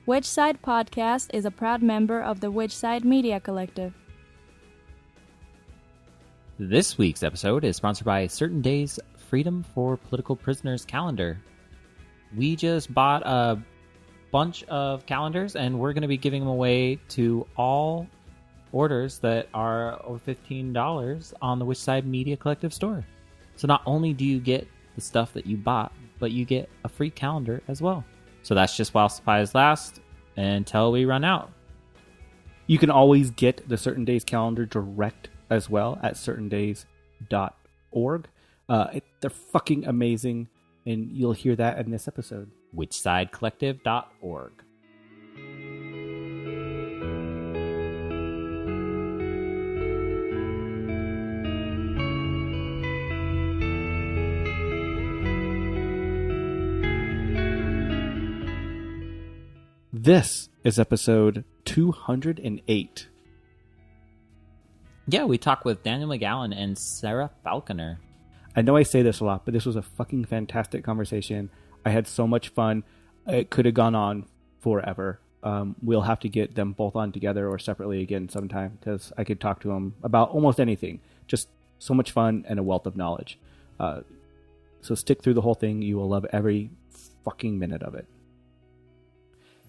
Which Side Podcast is a proud member of the Which Side Media Collective. This week's episode is sponsored by Certain Days Freedom for Political Prisoners calendar. We just bought a bunch of calendars, and we're going to be giving them away to all orders that are over $15 on the Which Side Media Collective store. So not only do you get the stuff that you bought, but you get a free calendar as well. So that's just while supplies last until we run out. You can always get the Certain Days calendar direct as well at certaindays.org. They're fucking amazing, and you'll hear that in this episode. WhичSideCollective.org. This is episode 208. Yeah, we talked with Daniel McGowan and Sara Falconer. I know I say this a lot, but this was a fucking fantastic conversation. I had so much fun. It could have gone on forever. We'll have to get them both on together or separately again sometime, because I could talk to them about almost anything. Just so much fun and a wealth of knowledge. So stick through the whole thing. You will love every fucking minute of it.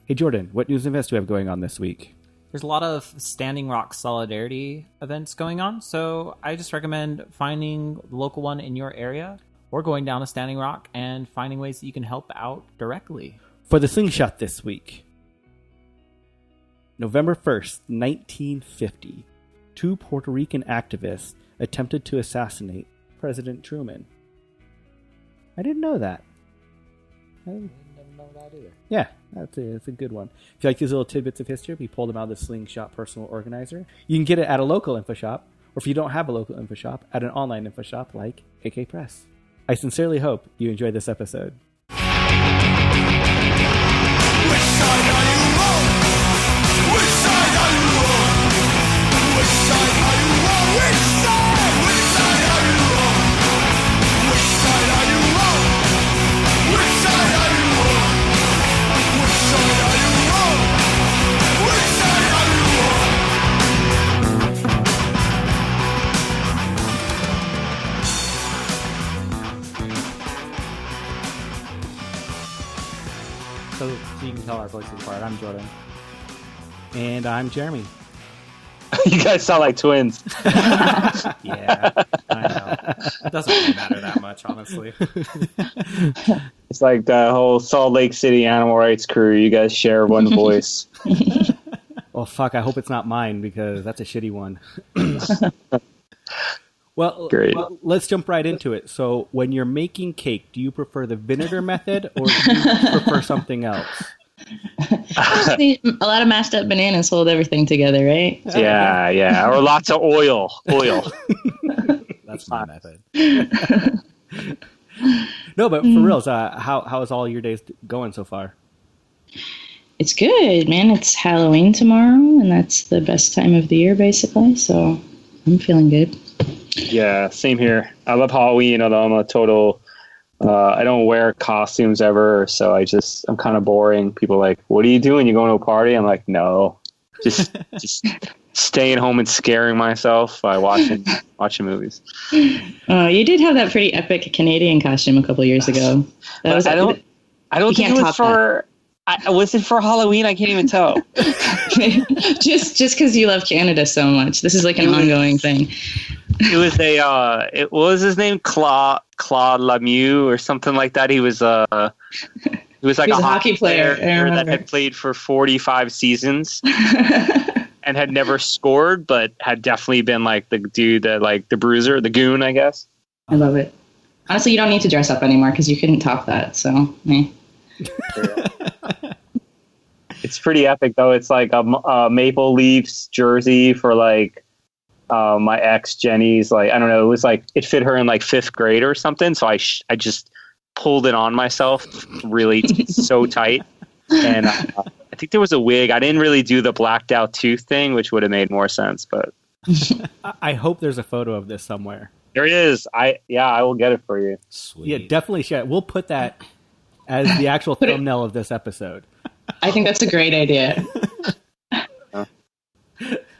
Hey, Jordan, what news and events do we have going on this week? There's a lot of Standing Rock solidarity events going on, so I just recommend finding the local one in your area or going down to Standing Rock and finding ways that you can help out directly. For the slingshot this week, November 1st, 1950, 2 Puerto Rican activists attempted to assassinate President Truman. I didn't know that. I didn't know that either. Yeah, that's a good one. If you like these little tidbits of history, we pulled them out of the Slingshot Personal Organizer. You can get it at a local info shop, or if you don't have a local info shop, at an online info shop like AK Press. I sincerely hope you enjoy this episode. Which side are you on? Which side are you on? Which side are you on? Which side? Which side are you on? Which side are you on? Which side are you on? Which side are you on? Which side are you on? So you can tell our voices apart. I'm Jordan. And I'm Jeremy. You guys sound like twins. Yeah, I know. It doesn't really matter that much, honestly. It's like the whole Salt Lake City animal rights crew. You guys share one voice. Well, fuck, I hope it's not mine, because that's a shitty one. Well, let's jump right into it. So when you're making cake, do you prefer the vinegar method, or do you prefer something else? A lot of mashed up bananas hold everything together, right? Yeah. Or lots of oil. That's my method. No, but for reals, how is all your days going so far? It's good, man. It's Halloween tomorrow, and that's the best time of the year, basically. So I'm feeling good. Yeah, same here. I love Halloween, although I'm a total... I don't wear costumes ever, so I'm kind of boring. People are like, what are you doing? You going to a party? I'm like, no. Just staying home and scaring myself by watching movies. You did have that pretty epic Canadian costume a couple years ago. I don't think it was for... was it for Halloween? I can't even tell. just because you love Canada so much. This is like an ongoing thing. It was what was his name? Claude Lemieux or something like that. He was like a hockey player that had played for 45 seasons and had never scored, but had definitely been like the dude that, like, the bruiser, the goon, I guess. I love it. Honestly, you don't need to dress up anymore because you couldn't top that. So, It's pretty epic, though. It's like a Maple Leafs jersey for, like, my ex Jenny's, like, I don't know, it was like it fit her in like 5th grade or something, so I just pulled it on myself really so tight, and I think there was a wig. I didn't really do the blacked out tooth thing, which would have made more sense, but I hope there's a photo of this somewhere. There is. I will get it for you. Sweet. Yeah, definitely share it. We'll put that as the actual thumbnail of this episode. I think that's a great idea.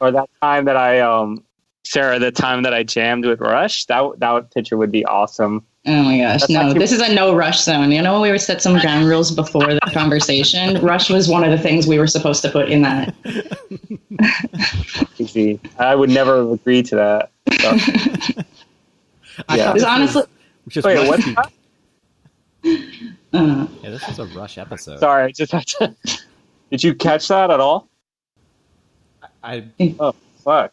Or that time that Sarah, the time that I jammed with Rush, that picture would be awesome. Oh my gosh, no, this is a no rush zone. You know, we set some ground rules before the conversation. Rush was one of the things we were supposed to put in that. Easy. I would never have agreed to that. So. Yeah. Honestly, wait, what's that? Yeah, this is a Rush episode. Sorry, I just had to. Did you catch that at all? Oh, fuck.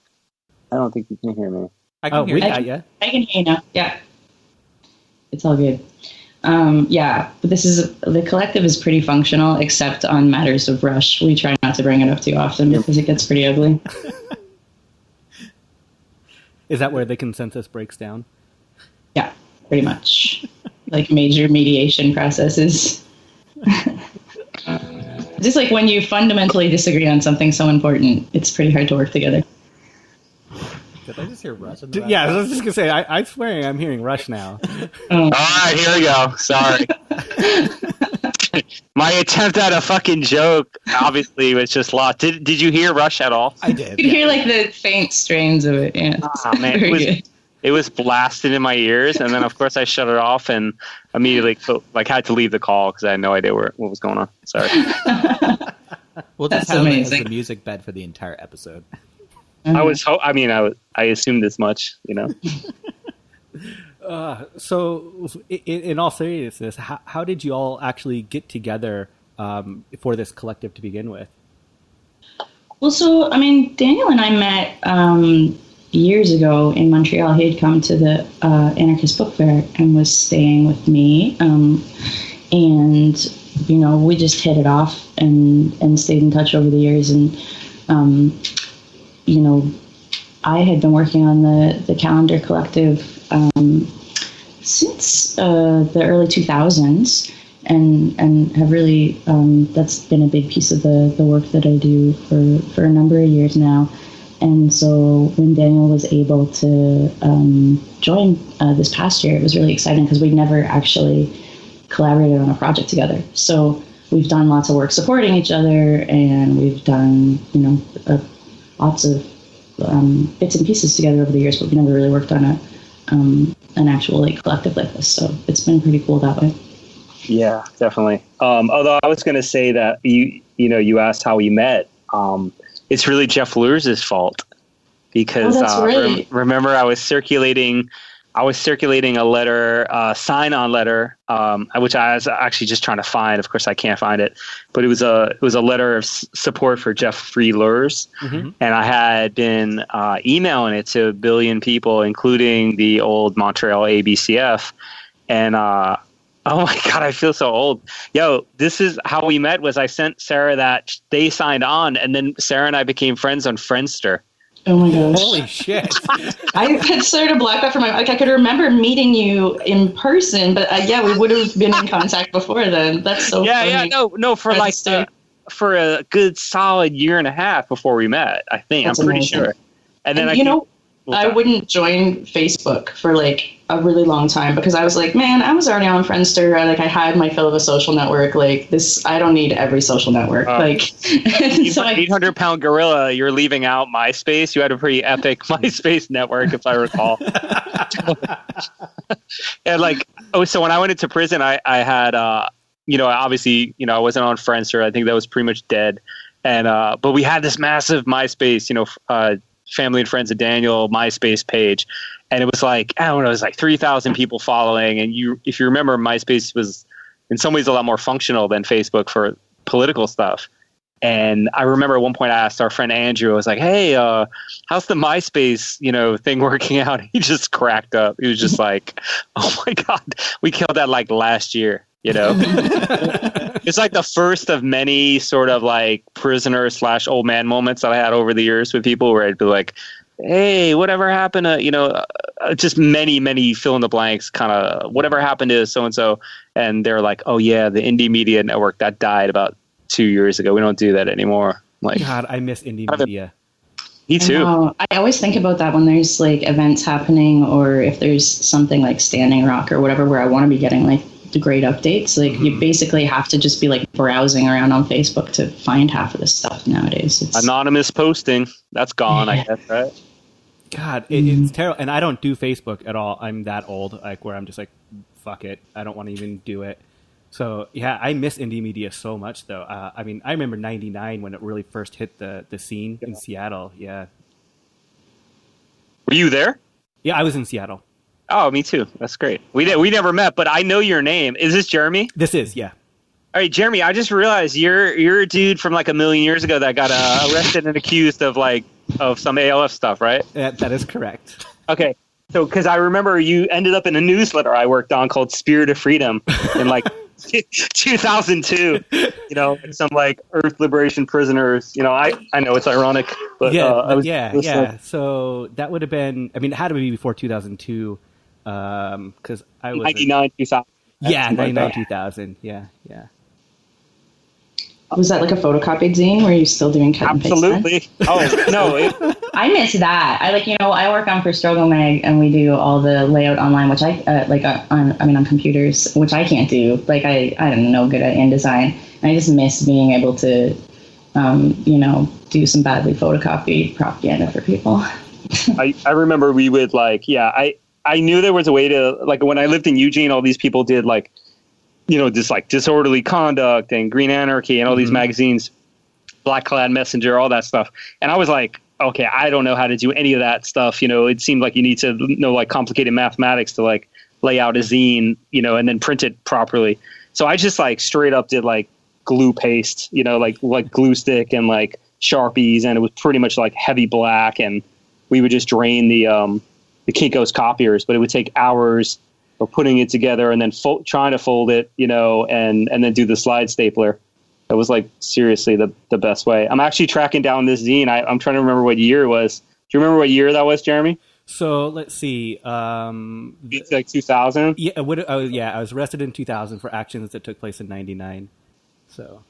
I don't think you can hear me. I can hear you. Yeah. I can hear you now. Yeah. It's all good. Yeah, but the collective is pretty functional, except on matters of Rush. We try not to bring it up too often because it gets pretty ugly. Is that where the consensus breaks down? Yeah, pretty much. Like major mediation processes. Just like when you fundamentally disagree on something so important, it's pretty hard to work together. Did I just hear Rush in the Yeah, I was just going to say, I'm swearing I'm hearing Rush now. All right, here we go. Sorry. My attempt at a fucking joke obviously was just lost. Did you hear Rush at all? I did. You could hear like the faint strains of it. Yeah. Oh, man. It was blasted in my ears, and then of course I shut it off and immediately had to leave the call because I had no idea what was going on. Sorry. We'll just have it as the music bed for the entire episode. Mm-hmm. I assumed as much, you know. So, in all seriousness, how did you all actually get together for this collective to begin with? Well, so, Daniel and I met years ago in Montreal. He had come to the Anarchist Book Fair and was staying with me. And, we just hit it off and stayed in touch over the years. And, I had been working on the Calendar Collective since the early 2000s, and have really that's been a big piece of the work that I do for a number of years now. And so when Daniel was able to join this past year, it was really exciting because we'd never actually collaborated on a project together. So we've done lots of work supporting each other, and we've done lots of bits and pieces together over the years, but we never really worked on an actual collective like this. So it's been pretty cool that way. Yeah, definitely. Although I was going to say that you asked how we met. It's really Jeff Lurz's fault because remember I was circulating a letter, sign-on letter, which I was actually just trying to find. Of course, I can't find it, but it was a letter of support for Jeffrey Lurz, and I had been emailing it to a billion people, including the old Montreal ABCF, and oh my God, I feel so old. Yo, this is how we met. Was I sent Sarah that they signed on, and then Sarah and I became friends on Friendster. Oh my gosh. Holy shit. I had sort of blocked that from my, I could remember meeting you in person, but we would have been in contact before then. That's so funny. Yeah, for a good solid year and a half before we met, I think. That's I'm pretty amazing. Sure. And then I wouldn't join Facebook for a really long time because I was like, man, I was already on Friendster. I had my fill of a social network. This, I don't need every social network. So 800-pound gorilla, you're leaving out MySpace. You had a pretty epic MySpace network, if I recall. And so when I went into prison, I had, obviously, I wasn't on Friendster. I think that was pretty much dead. And, but we had this massive MySpace, family and friends of Daniel MySpace page, and it was it was 3,000 people following. And if you remember, MySpace was in some ways a lot more functional than Facebook for political stuff. And I remember at one point I asked our friend Andrew, I was like, hey, how's the MySpace thing working out? He just cracked up. He was just like, oh my God, we killed that last year. It's the first of many sort of prisoner / old man moments that I had over the years with people where I'd be like, hey, whatever happened to, just many fill in the blanks, kind of whatever happened to so-and-so. And they're like, oh yeah, the Indie Media Network that died about 2 years ago. We don't do that anymore. God, I miss Indie Media. Me too. I always think about that when there's events happening, or if there's something like Standing Rock or whatever, where I want to be getting the great updates. Like you basically have to just be like browsing around on Facebook to find half of this stuff nowadays. It's Anonymous posting, that's gone, I guess, right? God, it's terrible. And I don't do Facebook at all. I'm that old, like where I'm just like, fuck it. I don't want to even do it. So yeah, I miss indie media so much though. I mean, I remember '99 when it really first hit the scene in Seattle. Yeah. Were you there? Yeah, I was in Seattle. Oh, me too. That's great. We never met, but I know your name. Is this Jeremy? This is, yeah. All right, Jeremy, I just realized you're a dude from like a million years ago that got arrested and accused of some ALF stuff, right? That is correct. Okay. So, because I remember you ended up in a newsletter I worked on called Spirit of Freedom in like 2002, some like Earth Liberation Prisoners, I know it's ironic, but yeah. So that would have been, I mean, it had to be before 2002, because I was 99, 2000. Yeah, 99, 2000. Yeah. Was that like a photocopied zine? Were you still doing cut and paste? Absolutely. Oh no, I miss that. I work on for Struggle Mag, and we do all the layout online, which I on computers, which I can't do. Like I'm no good at InDesign. And I just miss being able to, do some badly photocopied propaganda for people. I remember we would I knew there was a way to, like, when I lived in Eugene, all these people did this like Disorderly Conduct and Green Anarchy and all these magazines, Black Clad Messenger, all that stuff. And I was like, okay, I don't know how to do any of that stuff. It seemed like you need to know like complicated mathematics to like lay out a zine, and then print it properly. So I just like straight up did like glue paste, like glue stick and like Sharpies. And it was pretty much like heavy black. And we would just drain the Kinko's copiers, but it would take hours of putting it together and then trying to fold it, and then do the slide stapler. That was like seriously the best way. I'm actually tracking down this zine. I'm trying to remember what year it was. Do you remember what year that was, Jeremy? So let's see. It's like 2000. Yeah, I was arrested in 2000 for actions that took place in '99. So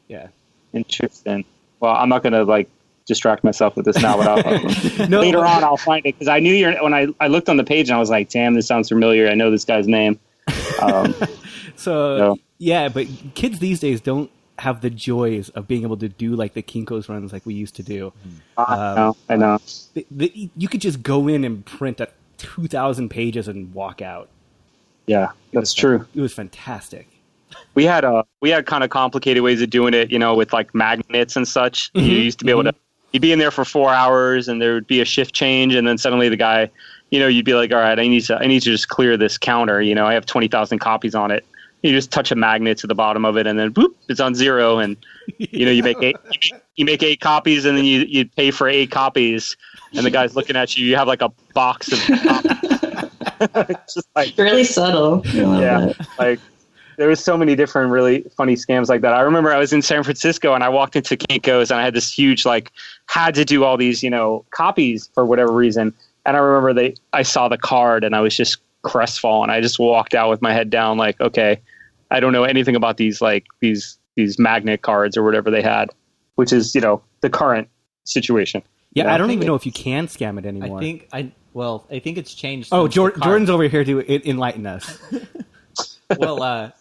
yeah, interesting. Well, I'm not gonna like distract myself with this now. Later on, I'll find it because I knew when I looked on the page and I was like, damn, this sounds familiar. I know this guy's name. Yeah, but kids these days don't have the joys of being able to do like the Kinko's runs like we used to do. I know. You could just go in and print 2,000 pages and walk out. Yeah, that's true. It was fantastic. We had kind of complicated ways of doing it, with like magnets and such. You used to be able to. You'd be in there for 4 hours, and there would be a shift change, and then suddenly the guy, you'd be like, all right, I need to just clear this counter. I have 20,000 copies on it. You just touch a magnet to the bottom of it, and then boop, it's on zero. And you make 8 copies, and then you pay for 8 copies, and the guy's looking at you. You have like a box of copies. It's just like really subtle. Yeah, like. There was so many different really funny scams like that. I remember I was in San Francisco and I walked into Kinko's and I had this huge, had to do all these, copies for whatever reason. And I remember I saw the card and I was just crestfallen. I just walked out with my head down like, okay, I don't know anything about these, these magnet cards or whatever they had, which is, the current situation. Yeah, I don't even know if you can scam it anymore. I think it's changed. Oh, Jordan's over here to enlighten us. Well,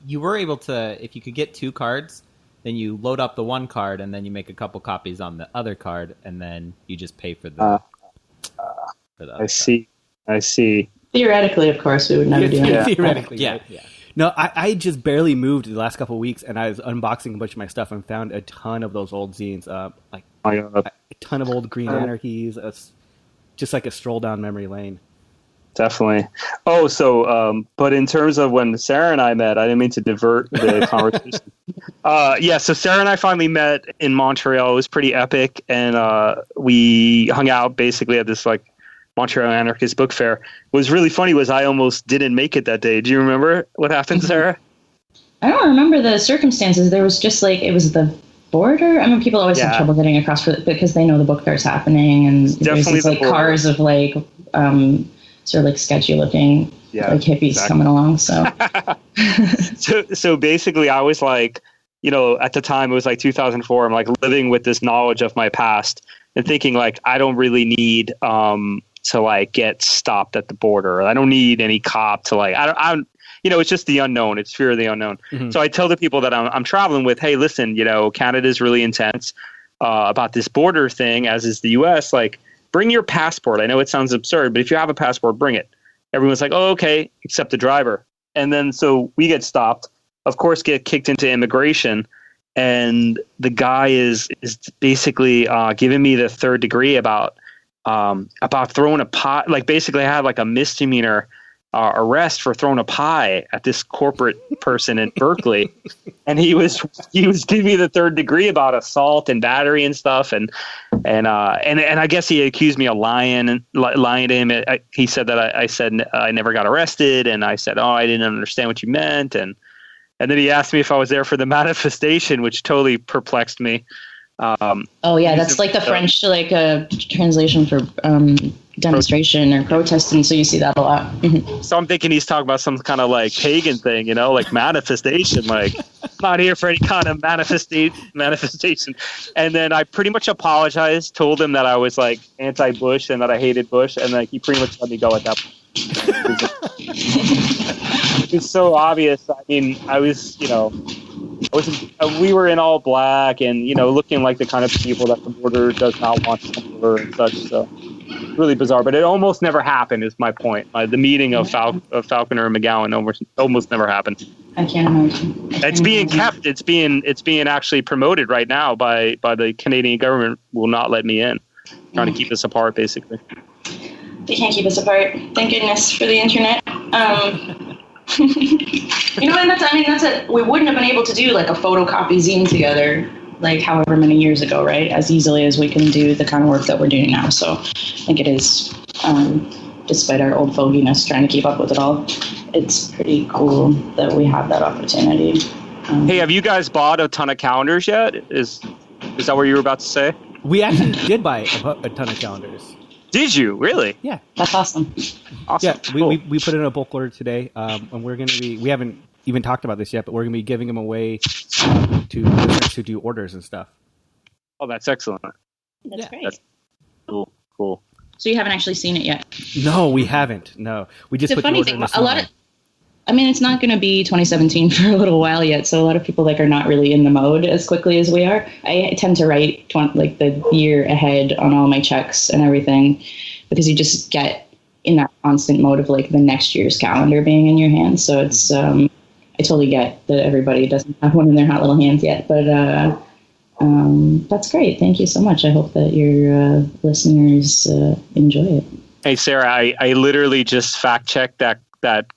you were able to, if you could get 2 cards, then you load up the one card and then you make a couple copies on the other card and then you just pay for the I see. Theoretically, of course, we would never do that. Theoretically, yeah. Right? Yeah. No, I just barely moved the last couple of weeks and I was unboxing a bunch of my stuff and found a ton of those old zines, a ton of old Green Anarchies, just like a stroll down memory lane. Definitely. Oh, so, but in terms of when Sarah and I met, I didn't mean to divert the conversation. So Sarah and I finally met in Montreal. It was pretty epic. And we hung out basically at this Montreal Anarchist Book Fair. What was really funny was I almost didn't make it that day. Do you remember what happened, Sarah? I don't remember the circumstances. There was just it was the border. I mean, people always have trouble getting across because they know the book fair's happening. And there's these cars of sort of sketchy looking hippies coming along. So, so basically I was at the time it was 2004. I'm living with this knowledge of my past and thinking I don't really need to get stopped at the border. I don't need any cop to it's just the unknown. It's fear of the unknown. So I tell the people that I'm traveling with, hey, listen, Canada's really intense about this border thing, as is the U.S. Like, bring your passport. I know it sounds absurd, but if you have a passport, bring it. Everyone's like, oh, okay, except the driver. And then so we get stopped, of course, get kicked into immigration. And the guy is basically giving me the third degree about throwing a pie. Like, basically, I had like a misdemeanor arrest for throwing a pie at this corporate person in Berkeley, and he was giving me the third degree about assault and battery and stuff, and I guess he accused me of lying to him. He said that I said I never got arrested, and I said, oh, I didn't understand what you meant, and then he asked me if I was there for the manifestation, which totally perplexed me. Oh yeah, that's like the French translation for demonstration or protesting. So you see that a lot. So I'm thinking he's talking about some kind of like pagan thing, like manifestation. Like, I'm not here for any kind of manifestation. And then I pretty much apologized, told him that I was like anti-Bush and that I hated Bush, and like he pretty much let me go at that point. It's so obvious. I mean, we were in all black and, looking like the kind of people that the border does not want to come over and such. So really bizarre, but it almost never happened is my point. The meeting of Falconer and McGowan almost never happened. I can't imagine. It's being kept. It's being actually promoted right now by the Canadian government. Will not let me in. Trying to keep us apart, basically. They can't keep us apart. Thank goodness for the internet. And that's it. We wouldn't have been able to do like a photocopy zine together, like however many years ago, right? As easily as we can do the kind of work that we're doing now. So I think it is, despite our old foginess trying to keep up with it all, it's pretty cool that we have that opportunity. Hey, have you guys bought a ton of calendars yet? Is that what you were about to say? We actually did buy a ton of calendars. Did you really? Yeah, that's awesome. Yeah, cool. we put in a bulk order today, and we're going to be. We haven't even talked about this yet, but we're going to be giving them away to listeners who do orders and stuff. Oh, that's excellent. That's great. That's cool. So you haven't actually seen it yet? No, we haven't. No, we just put the order in this morning. It's not going to be 2017 for a little while yet, so a lot of people are not really in the mode as quickly as we are. I tend to write the year ahead on all my checks and everything, because you just get in that constant mode of the next year's calendar being in your hands. So it's I totally get that everybody doesn't have one in their hot little hands yet, but that's great. Thank you so much. I hope that your listeners enjoy it. Hey, Sarah, I literally just fact checked that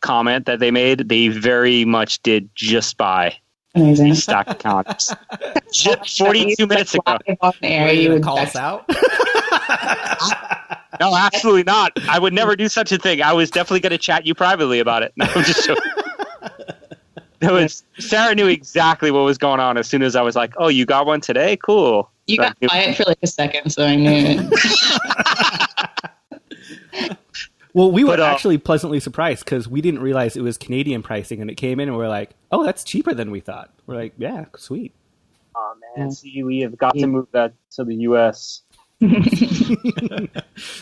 comment that they made. They very much did just buy amazing stack of calendars. 42 minutes ago. Are you going to call us out? No, absolutely not. I would never do such a thing. I was definitely going to chat you privately about it. No, I'm just joking. Sarah knew exactly what was going on as soon as I was like, oh, you got one today? Cool. You got quiet for a second, so I knew it. Well, we were actually pleasantly surprised because we didn't realize it was Canadian pricing, and it came in and we're like, oh, that's cheaper than we thought. We're like, yeah, sweet. Oh, man. See, we have got to move that to the U.S.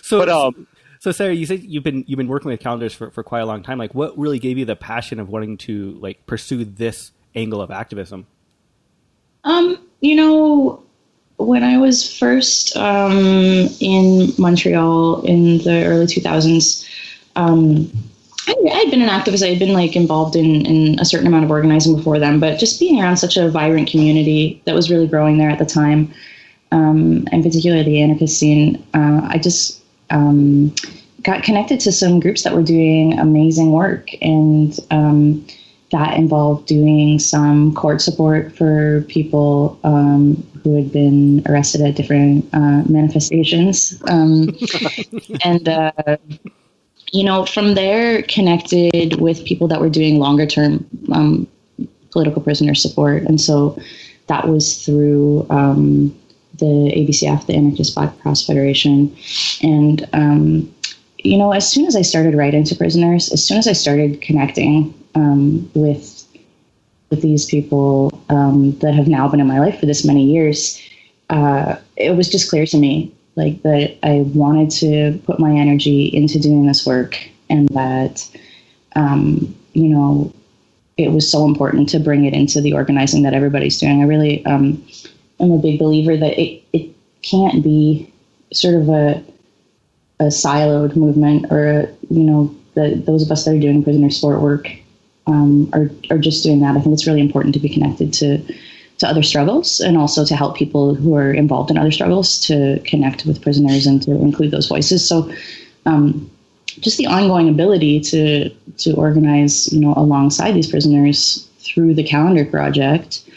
So, Sarah, you said you've been working with calendars for quite a long time. Like, what really gave you the passion of wanting to pursue this angle of activism? When I was first in Montreal in the early 2000s, I'd been an activist. I had been involved in a certain amount of organizing before then, but just being around such a vibrant community that was really growing there at the time, and particularly the anarchist scene, I just got connected to some groups that were doing amazing work, and that involved doing some court support for people who had been arrested at different manifestations. And, from there, connected with people that were doing longer term political prisoner support. And so that was through the ABCF, the Anarchist Black Cross Federation. And, as soon as I started writing to prisoners, as soon as I started connecting with these people that have now been in my life for this many years, it was just clear to me that I wanted to put my energy into doing this work, and that it was so important to bring it into the organizing that everybody's doing. I really am a big believer that it can't be sort of a siloed movement, or those of us that are doing prisoner sport work are just doing that. I think it's really important to be connected to other struggles, and also to help people who are involved in other struggles to connect with prisoners and to include those voices. So just the ongoing ability to organize, alongside these prisoners through the Calendar Project,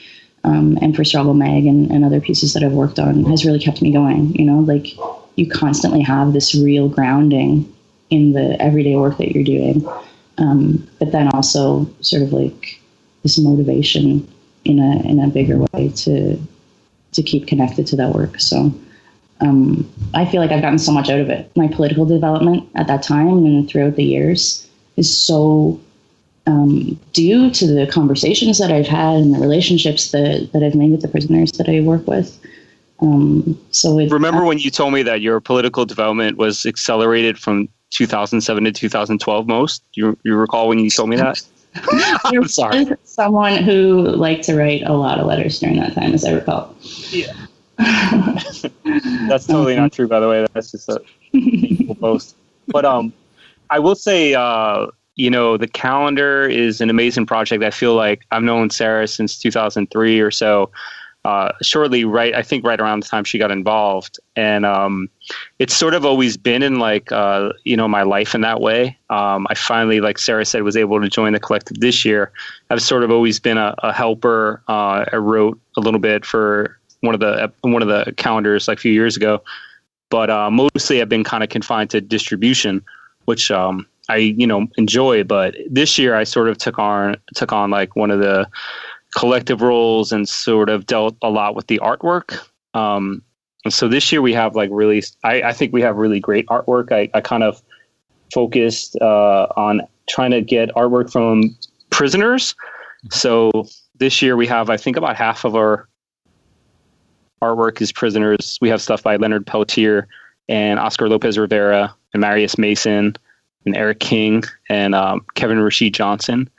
and for Struggle Mag and other pieces that I've worked on has really kept me going. You constantly have this real grounding in the everyday work that you're doing, but then also sort of like this motivation in a bigger way to keep connected to that work. So I feel like I've gotten so much out of it. My political development at that time and throughout the years is so due to the conversations that I've had and the relationships that I've made with the prisoners that I work with. Remember when you told me that your political development was accelerated from 2007 to 2012 most? You recall when you told me that? I'm sorry. Someone who liked to write a lot of letters during that time, as I recall. Yeah. That's totally not true, by the way. That's just a people post. But I will say, the calendar is an amazing project. I feel like I've known Sara since 2003 or so. Shortly, right around the time she got involved, and it's sort of always been in my life in that way. I finally, like Sara said, was able to join the collective this year. I've sort of always been a helper. I wrote a little bit for one of the calendars like a few years ago, but mostly I've been kind of confined to distribution, which I enjoy. But this year I sort of took on like one of the collective roles and sort of dealt a lot with the artwork. And so this year we have I think we have really great artwork. I kind of focused on trying to get artwork from prisoners. So this year we have, I think, about half of our artwork is prisoners. We have stuff by Leonard Peltier and Oscar Lopez Rivera and Marius Mason and Eric King and Kevin Rashid Johnson.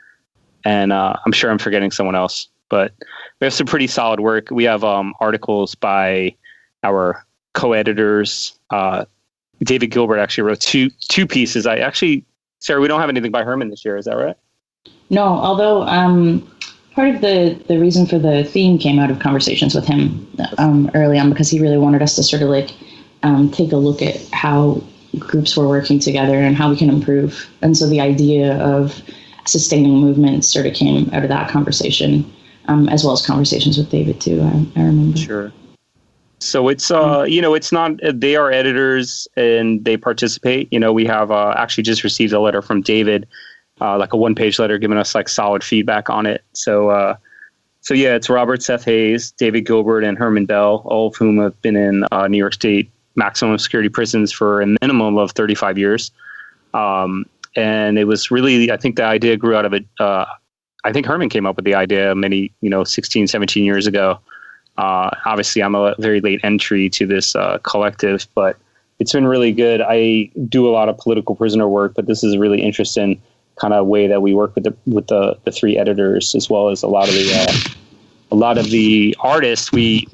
And I'm sure I'm forgetting someone else, but we have some pretty solid work. We have articles by our co-editors. David Gilbert actually wrote two pieces. Sara, we don't have anything by Herman this year. Is that right? No, although part of the reason for the theme came out of conversations with him early on, because he really wanted us to sort of take a look at how groups were working together and how we can improve. And so the idea of sustaining movements sort of came out of that conversation, as well as conversations with David too. I remember. Sure. So it's it's not, they are editors and they participate. We have actually just received a letter from David, like a 1-page letter giving us like solid feedback on it. So yeah, it's Robert Seth Hayes, David Gilbert, and Herman Bell, all of whom have been in New York State maximum security prisons for a minimum of 35 years. And it was really, I think the idea grew out of it. I think Herman came up with the idea many, 16, 17 years ago. Obviously, I'm a very late entry to this collective, but it's been really good. I do a lot of political prisoner work, but this is a really interesting kind of way that we work with the three editors, as well as a lot of the artists. We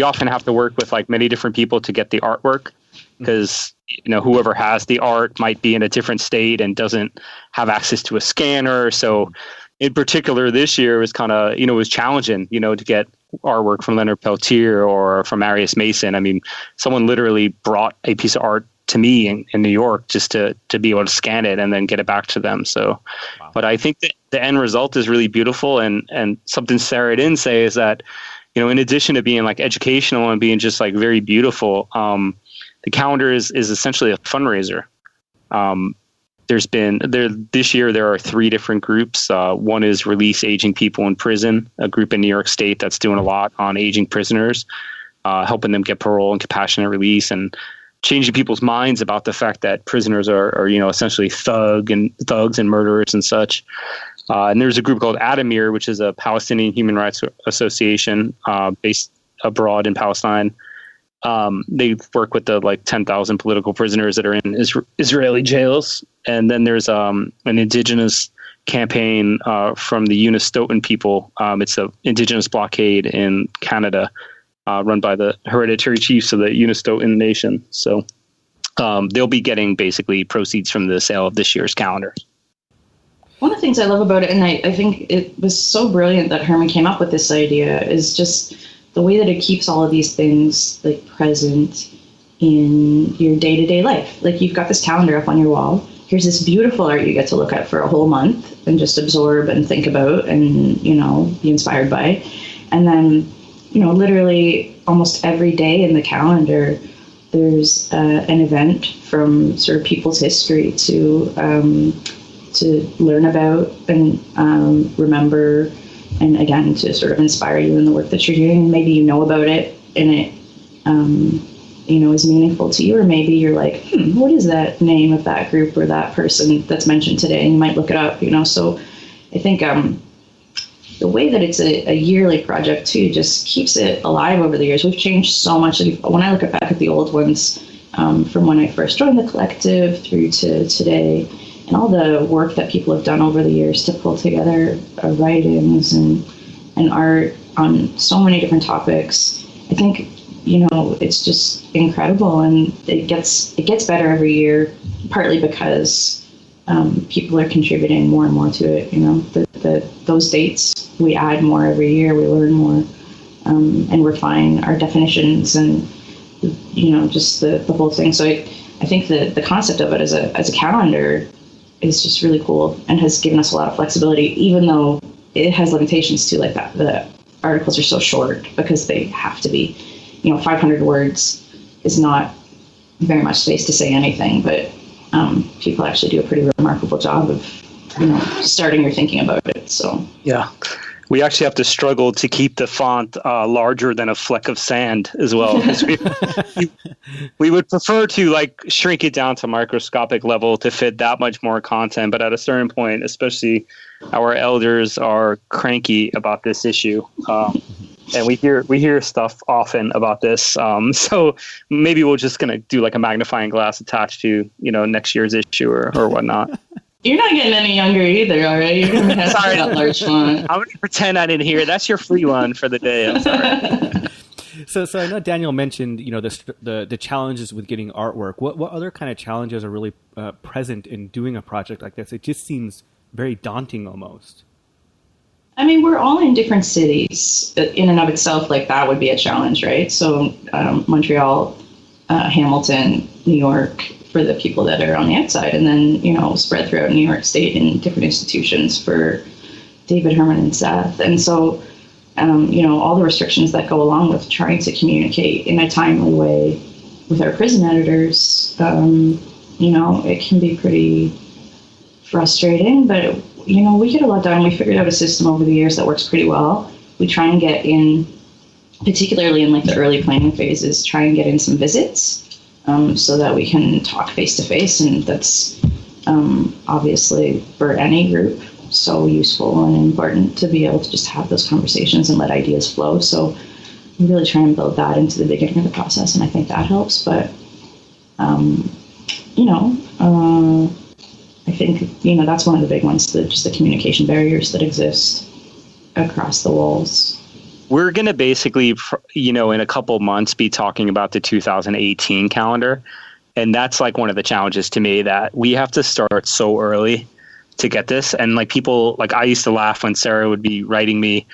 often have to work with like many different people to get the artwork, because whoever has the art might be in a different state and doesn't have access to a scanner. So in particular, this year was kind of, it was challenging, to get artwork from Leonard Peltier or from Marius Mason. I mean, someone literally brought a piece of art to me in New York just to be able to scan it and then get it back to them. So, wow. But I think that the end result is really beautiful. And something Sara didn't say is that, in addition to being like educational and being just like very beautiful, the calendar is essentially a fundraiser. This year there are 3 different groups. One is Release Aging People in Prison, a group in New York State that's doing a lot on aging prisoners, helping them get parole and compassionate release, and changing people's minds about the fact that prisoners are essentially thugs and murderers and such. And there's a group called Adamir, which is a Palestinian human rights association based abroad in Palestine. They work with the 10,000 political prisoners that are in Israeli jails. And then there's an indigenous campaign from the Unistoten people. It's an indigenous blockade in Canada, run by the hereditary chiefs of the Unistoten Nation. So they'll be getting basically proceeds from the sale of this year's calendar. One of the things I love about it, and I think it was so brilliant that Herman came up with this idea, is just the way that it keeps all of these things like present in your day-to-day life. Like, you've got this calendar up on your wall. Here's this beautiful art you get to look at for a whole month and just absorb and think about and, you know, be inspired by. And then, you know, literally almost every day in the calendar, there's an event from sort of people's history to learn about and remember, and again, to sort of inspire you in the work that you're doing. Maybe you know about it and it, you know, is meaningful to you, or maybe you're like, what is that name of that group or that person that's mentioned today? And you might look it up, you know. So I think the way that it's a yearly project too just keeps it alive over the years. We've changed so much. When I look back at the old ones, from when I first joined the collective through to today, and all the work that people have done over the years to pull together writings and art on so many different topics, I think, you know, it's just incredible, and it gets better every year, partly because people are contributing more and more to it. You know, those dates, we add more every year, we learn more, and refine our definitions, and, you know, just the whole thing. So I think that the concept of it as a calendar is just really cool and has given us a lot of flexibility, even though it has limitations too, like that the articles are so short because they have to be, you know, 500 words is not very much space to say anything, but people actually do a pretty remarkable job of, you know, starting your thinking about it. So yeah, we actually have to struggle to keep the font larger than a fleck of sand as well. We would prefer to like shrink it down to microscopic level to fit that much more content, but at a certain point, especially our elders are cranky about this issue. And we hear stuff often about this. So maybe we're just going to do like a magnifying glass attached to, you know, next year's issue or whatnot. You're not getting any younger either, all right? You're going to have that large font. I'm going to pretend I didn't hear. That's your free one for the day. I'm sorry. So I know Daniel mentioned, you know, the challenges with getting artwork. What other kind of challenges are really present in doing a project like this? It just seems very daunting almost. I mean, we're all in different cities. In and of itself, like, that would be a challenge, right? So Montreal, Hamilton, New York, for the people that are on the outside, and then, you know, spread throughout New York State in different institutions for David, Herman, and Seth. And so, you know, all the restrictions that go along with trying to communicate in a timely way with our prison editors, you know, it can be pretty frustrating, but, you know, we get a lot done. We figured out a system over the years that works pretty well. We try and get in, particularly in like the early planning phases, try and get in some visits, so that we can talk face to face, and that's obviously for any group so useful and important to be able to just have those conversations and let ideas flow. So we really try and build that into the beginning of the process, and I think that helps. But you know, I think, you know, that's one of the big ones, just the communication barriers that exist across the walls. We're going to basically, you know, in a couple months be talking about the 2018 calendar. And that's like one of the challenges to me, that we have to start so early to get this. And like people, like I used to laugh when Sarah would be writing me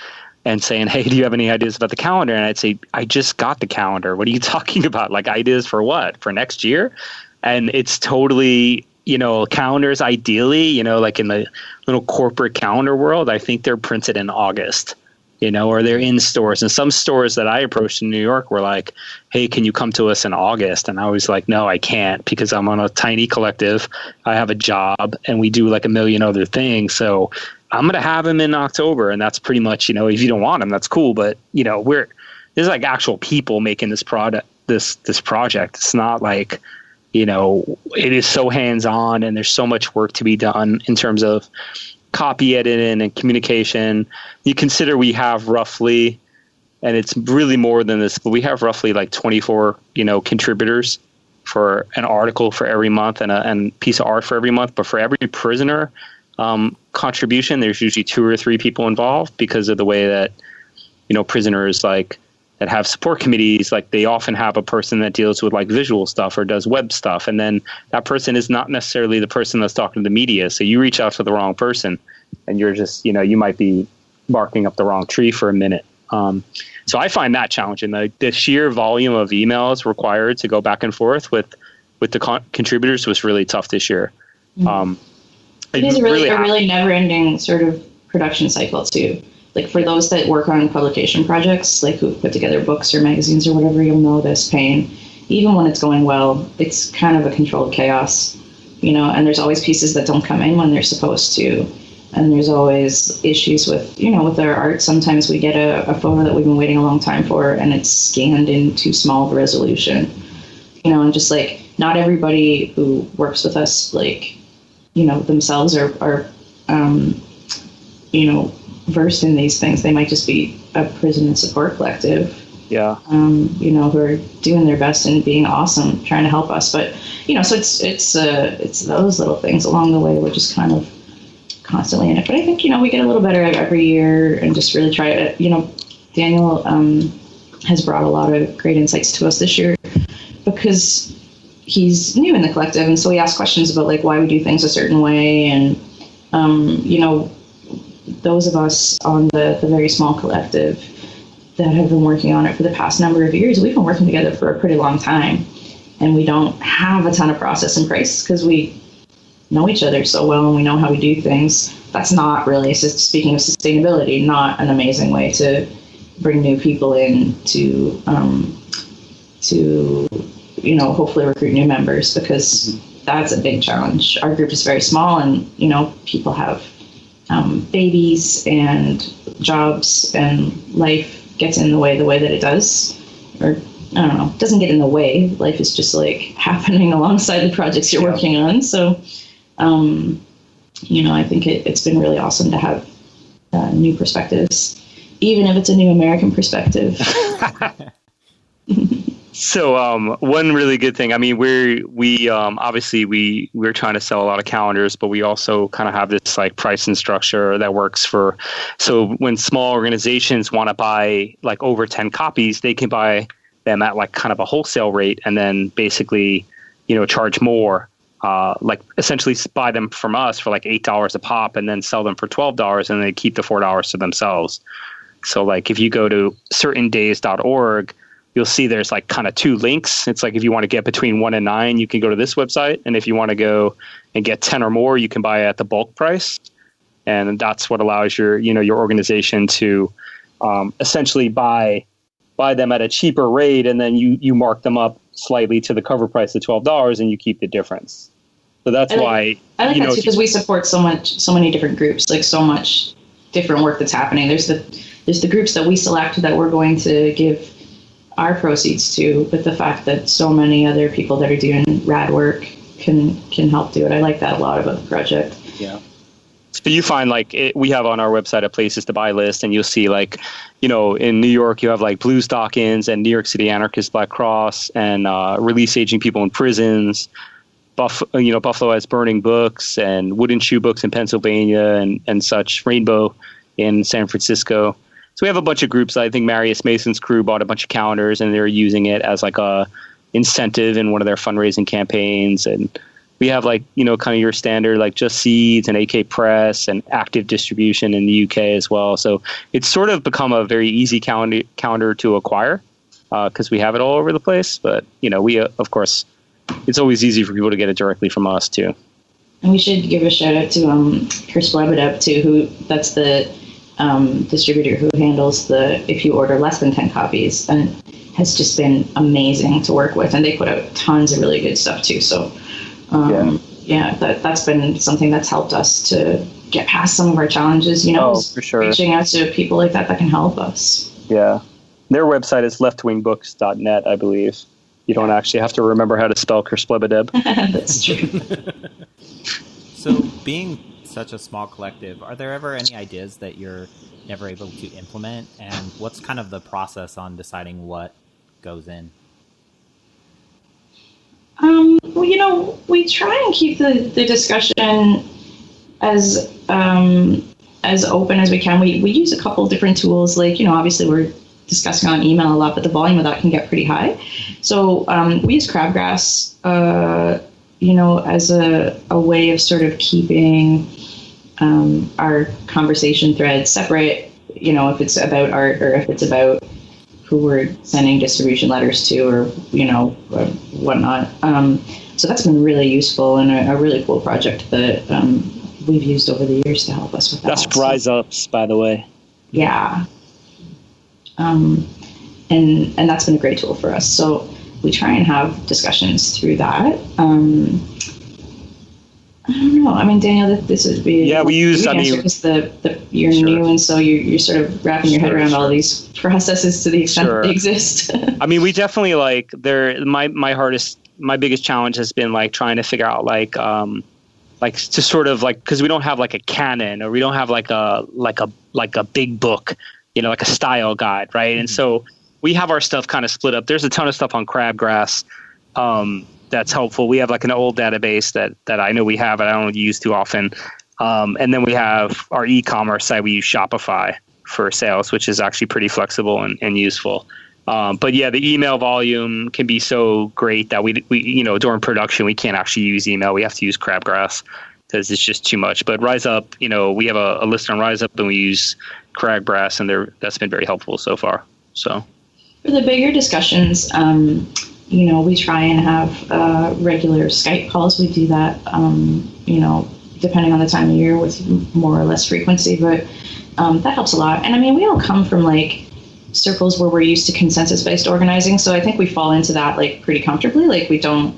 and saying, hey, do you have any ideas about the calendar? And I'd say, I just got the calendar. What are you talking about? Like, ideas for what? For next year? And it's totally, you know, calendars ideally, you know, like in the little corporate calendar world, I think they're printed in August. You know, or they're in stores. And some stores that I approached in New York were like, hey, can you come to us in August? And I was like, no, I can't, because I'm on a tiny collective. I have a job and we do like a million other things. So I'm going to have them in October. And that's pretty much, you know, if you don't want them, that's cool. But, you know, there's like actual people making this product, this project. It's not like, you know, it is so hands-on, and there's so much work to be done in terms of copy editing and communication. You consider we have roughly, and it's really more than this, but we have roughly like 24, you know, contributors for an article for every month and a piece of art for every month. But for every prisoner, contribution, there's usually 2 or 3 people involved because of the way that, prisoners like that have support committees, like they often have a person that deals with like visual stuff or does web stuff. And then that person is not necessarily the person that's talking to the media. So you reach out to the wrong person and you're just, you might be barking up the wrong tree for a minute. So I find that challenging. The sheer volume of emails required to go back and forth with the contributors was really tough this year. It is a really never-ending sort of production cycle too. Like for those that work on publication projects, like who put together books or magazines or whatever, you'll know this pain. Even when it's going well, it's kind of a controlled chaos, and there's always pieces that don't come in when they're supposed to. And there's always issues with, with our art. Sometimes we get a photo that we've been waiting a long time for and it's scanned in too small of a resolution, and just like not everybody who works with us, like, themselves are versed in these things. They might just be a prison and support collective. Yeah. Who are doing their best and being awesome, trying to help us. But, so it's those little things along the way. We're just kind of constantly in it. But I think, we get a little better every year and just really try it. Daniel has brought a lot of great insights to us this year because he's new in the collective. And so he asks questions about like why we do things a certain way. And, those of us on the very small collective that have been working on it for the past number of years, we've been working together for a pretty long time. And we don't have a ton of process and price because we know each other so well and we know how we do things. That's not really, speaking of sustainability, not an amazing way to bring new people in to hopefully recruit new members, because that's a big challenge. Our group is very small and, people have babies and jobs and life gets in the way that it does. Or I don't know, it doesn't get in the way. Life is just like happening alongside the projects you're working on. So, I think it's been really awesome to have new perspectives, even if it's a new American perspective. So one really good thing, I mean, we obviously we're trying to sell a lot of calendars, but we also kind of have this like pricing structure that works so when small organizations want to buy like over 10 copies, they can buy them at like kind of a wholesale rate and then basically, charge more, like essentially buy them from us for like $8 a pop and then sell them for $12 and they keep the $4 to themselves. So like if you go to certaindays.org, you'll see there's like kind of 2 links. It's like if you want to get between 1 and 9, you can go to this website. And if you want to go and get 10 or more, you can buy at the bulk price. And that's what allows your organization to essentially buy them at a cheaper rate. And then you mark them up slightly to the cover price of $12 and you keep the difference. So that's why I like that too, because we support so many different groups, like so much different work that's happening. There's the groups that we select that we're going to give our proceeds to, but the fact that so many other people that are doing rad work can help do it. I like that a lot about the project. Yeah. So you find like we have on our website a places to buy list, and you'll see like, in New York you have like Blue Stockings and New York City Anarchist Black Cross and release aging people in prisons. Buffalo has Burning Books and Wooden Shoe Books in Pennsylvania and such. Rainbow in San Francisco. So we have a bunch of groups. I think Marius Mason's crew bought a bunch of calendars and they're using it as like a incentive in one of their fundraising campaigns. And we have like, kind of your standard, like Just Seeds and AK Press and Active Distribution in the UK as well. So it's sort of become a very easy calendar to acquire because we have it all over the place. But, we, of course, it's always easy for people to get it directly from us too. And we should give a shout out to Kerslebedeb too, that's the distributor who handles if you order less than 10 copies, and has just been amazing to work with, and they put out tons of really good stuff too. So that's been something that's helped us to get past some of our challenges, for sure. Reaching out to people like that can help us. Yeah. Their website is leftwingbooks.net, I believe. You don't actually have to remember how to spell Kerslebedeb. That's true. So being such a small collective, are there ever any ideas that you're never able to implement? And what's kind of the process on deciding what goes in? We try and keep the discussion as as open as we can. We use a couple of different tools. Like, obviously we're discussing on email a lot, but the volume of that can get pretty high. So we use crabgrass, as a way of sort of keeping our conversation threads separate, if it's about art or if it's about who we're sending distribution letters to or whatnot. So that's been really useful and a really cool project that we've used over the years to help us with that. That's Rise Ups, by the way. Yeah. And that's been a great tool for us. So we try and have discussions through that. I don't know. I mean, Daniel, this would be we use. Because you're new, and so you're sort of wrapping your head around all these processes to the extent that they exist. I mean, we definitely my biggest challenge has been like trying to figure out like to sort of like, because we don't have like a canon or we don't have like a big book, like a style guide, right? Mm-hmm. And so we have our stuff kind of split up. There's a ton of stuff on crabgrass. That's helpful. We have like an old database that I know we have, and I don't use too often. And then we have our e-commerce site. We use Shopify for sales, which is actually pretty flexible and useful. But yeah, the email volume can be so great that we during production, we can't actually use email. We have to use crabgrass because it's just too much. But Rise Up, we have a list on Rise Up and we use crabgrass, and that's been very helpful so far. So for the bigger discussions, we try and have regular Skype calls. We do that, depending on the time of year with more or less frequency, but that helps a lot. And I mean, we all come from like circles where we're used to consensus-based organizing. So I think we fall into that like pretty comfortably. Like we don't,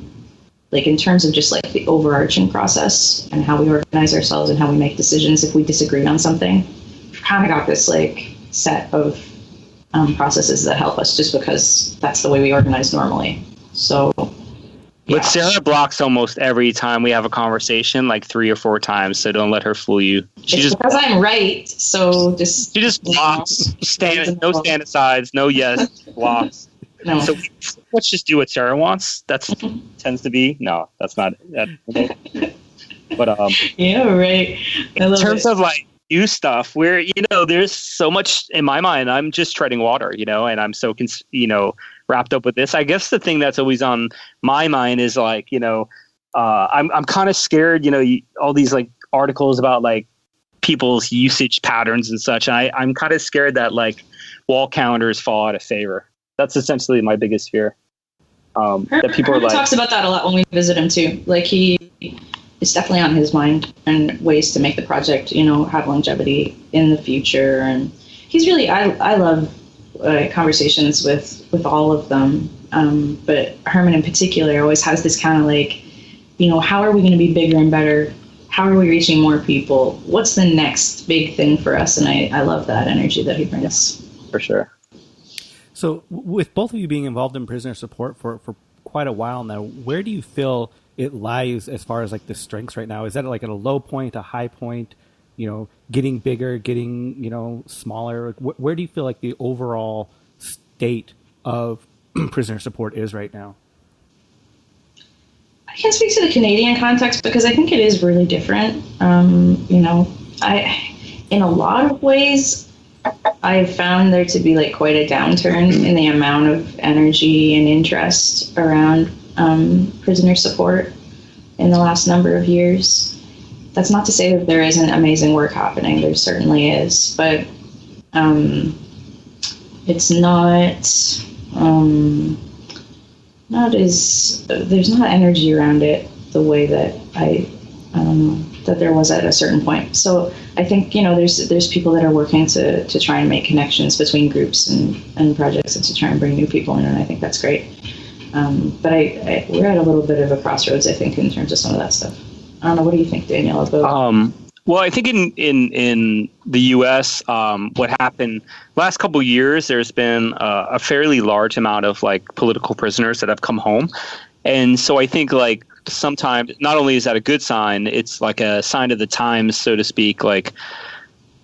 like in terms of just like the overarching process and how we organize ourselves and how we make decisions, if we disagree on something, we've kind of got this like set of processes that help us just because that's the way we organize normally. So, yeah. But Sarah blocks almost every time we have a conversation, like 3 or 4 times. So don't let her fool you. Because I'm right. So she just blocks. No stand asides. No yes blocks. No. So let's just do what Sarah wants. That's tends to be that's not that. But yeah, right. In terms of like new stuff, where there's so much in my mind. I'm just treading water, and I'm so wrapped up with this. I guess the thing that's always on my mind is like, I'm kind of scared, all these like articles about like people's usage patterns and such. And I'm kind of scared that like wall calendars fall out of favor. That's essentially my biggest fear. That people Herman are like, talks about that a lot when we visit him too. Like it's definitely on his mind and ways to make the project, have longevity in the future. And he's really, I love conversations with all of them. But Herman in particular always has this kind of like, how are we going to be bigger and better? How are we reaching more people? What's the next big thing for us? And I love that energy that he brings. For sure. So with both of you being involved in prisoner support for quite a while now, where do you feel it lies as far as like the strengths right now? Is that like at a low point, a high point, getting bigger, getting, smaller? Where do you feel like the overall state of prisoner support is right now? I can't speak to the Canadian context because I think it is really different. In a lot of ways, I've found there to be like quite a downturn in the amount of energy and interest around prisoner support in the last number of years. That's not to say that there isn't amazing work happening. There certainly is, but it's there's not energy around it the way that that there was at a certain point. So I think, there's people that are working to try and make connections between groups and projects and to try and bring new people in, and I think that's great. But we're at a little bit of a crossroads, I think, in terms of some of that stuff. I don't know. What do you think, Daniel, about? Well, I think in the U.S., what happened last couple of years, there's been a fairly large amount of like political prisoners that have come home. And so I think like sometimes not only is that a good sign, it's like a sign of the times, so to speak, like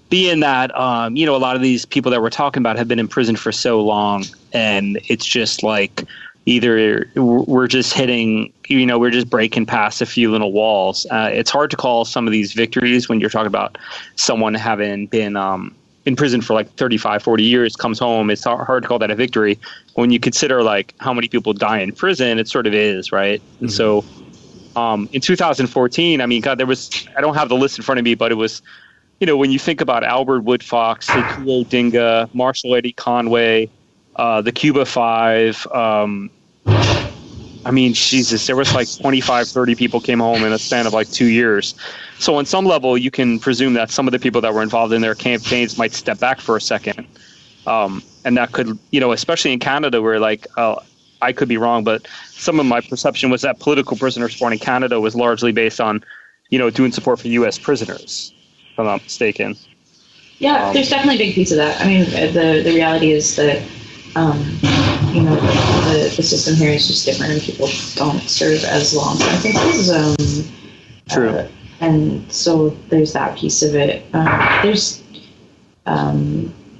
being that, a lot of these people that we're talking about have been in prison for so long. And it's just like either we're just hitting, we're just breaking past a few little walls. It's hard to call some of these victories when you're talking about someone having been in prison for like 35, 40 years, comes home. It's hard to call that a victory. When you consider like how many people die in prison, it sort of is, right? Mm-hmm. And so in 2014, I mean, God, I don't have the list in front of me, but it was, when you think about Albert Woodfox, Sekou Odinga, Marshall Eddie Conway, the Cuba Five, I mean, Jesus, there was like 25, 30 people came home in a span of like 2 years. So on some level, you can presume that some of the people that were involved in their campaigns might step back for a second. And that could, especially in Canada where like, I could be wrong, but some of my perception was that political prisoner support in Canada was largely based on, doing support for U.S. prisoners, if I'm not mistaken. Yeah, there's definitely a big piece of that. I mean, the reality is that, the system here is just different and people don't serve as long. I think this is true. And so there's that piece of it.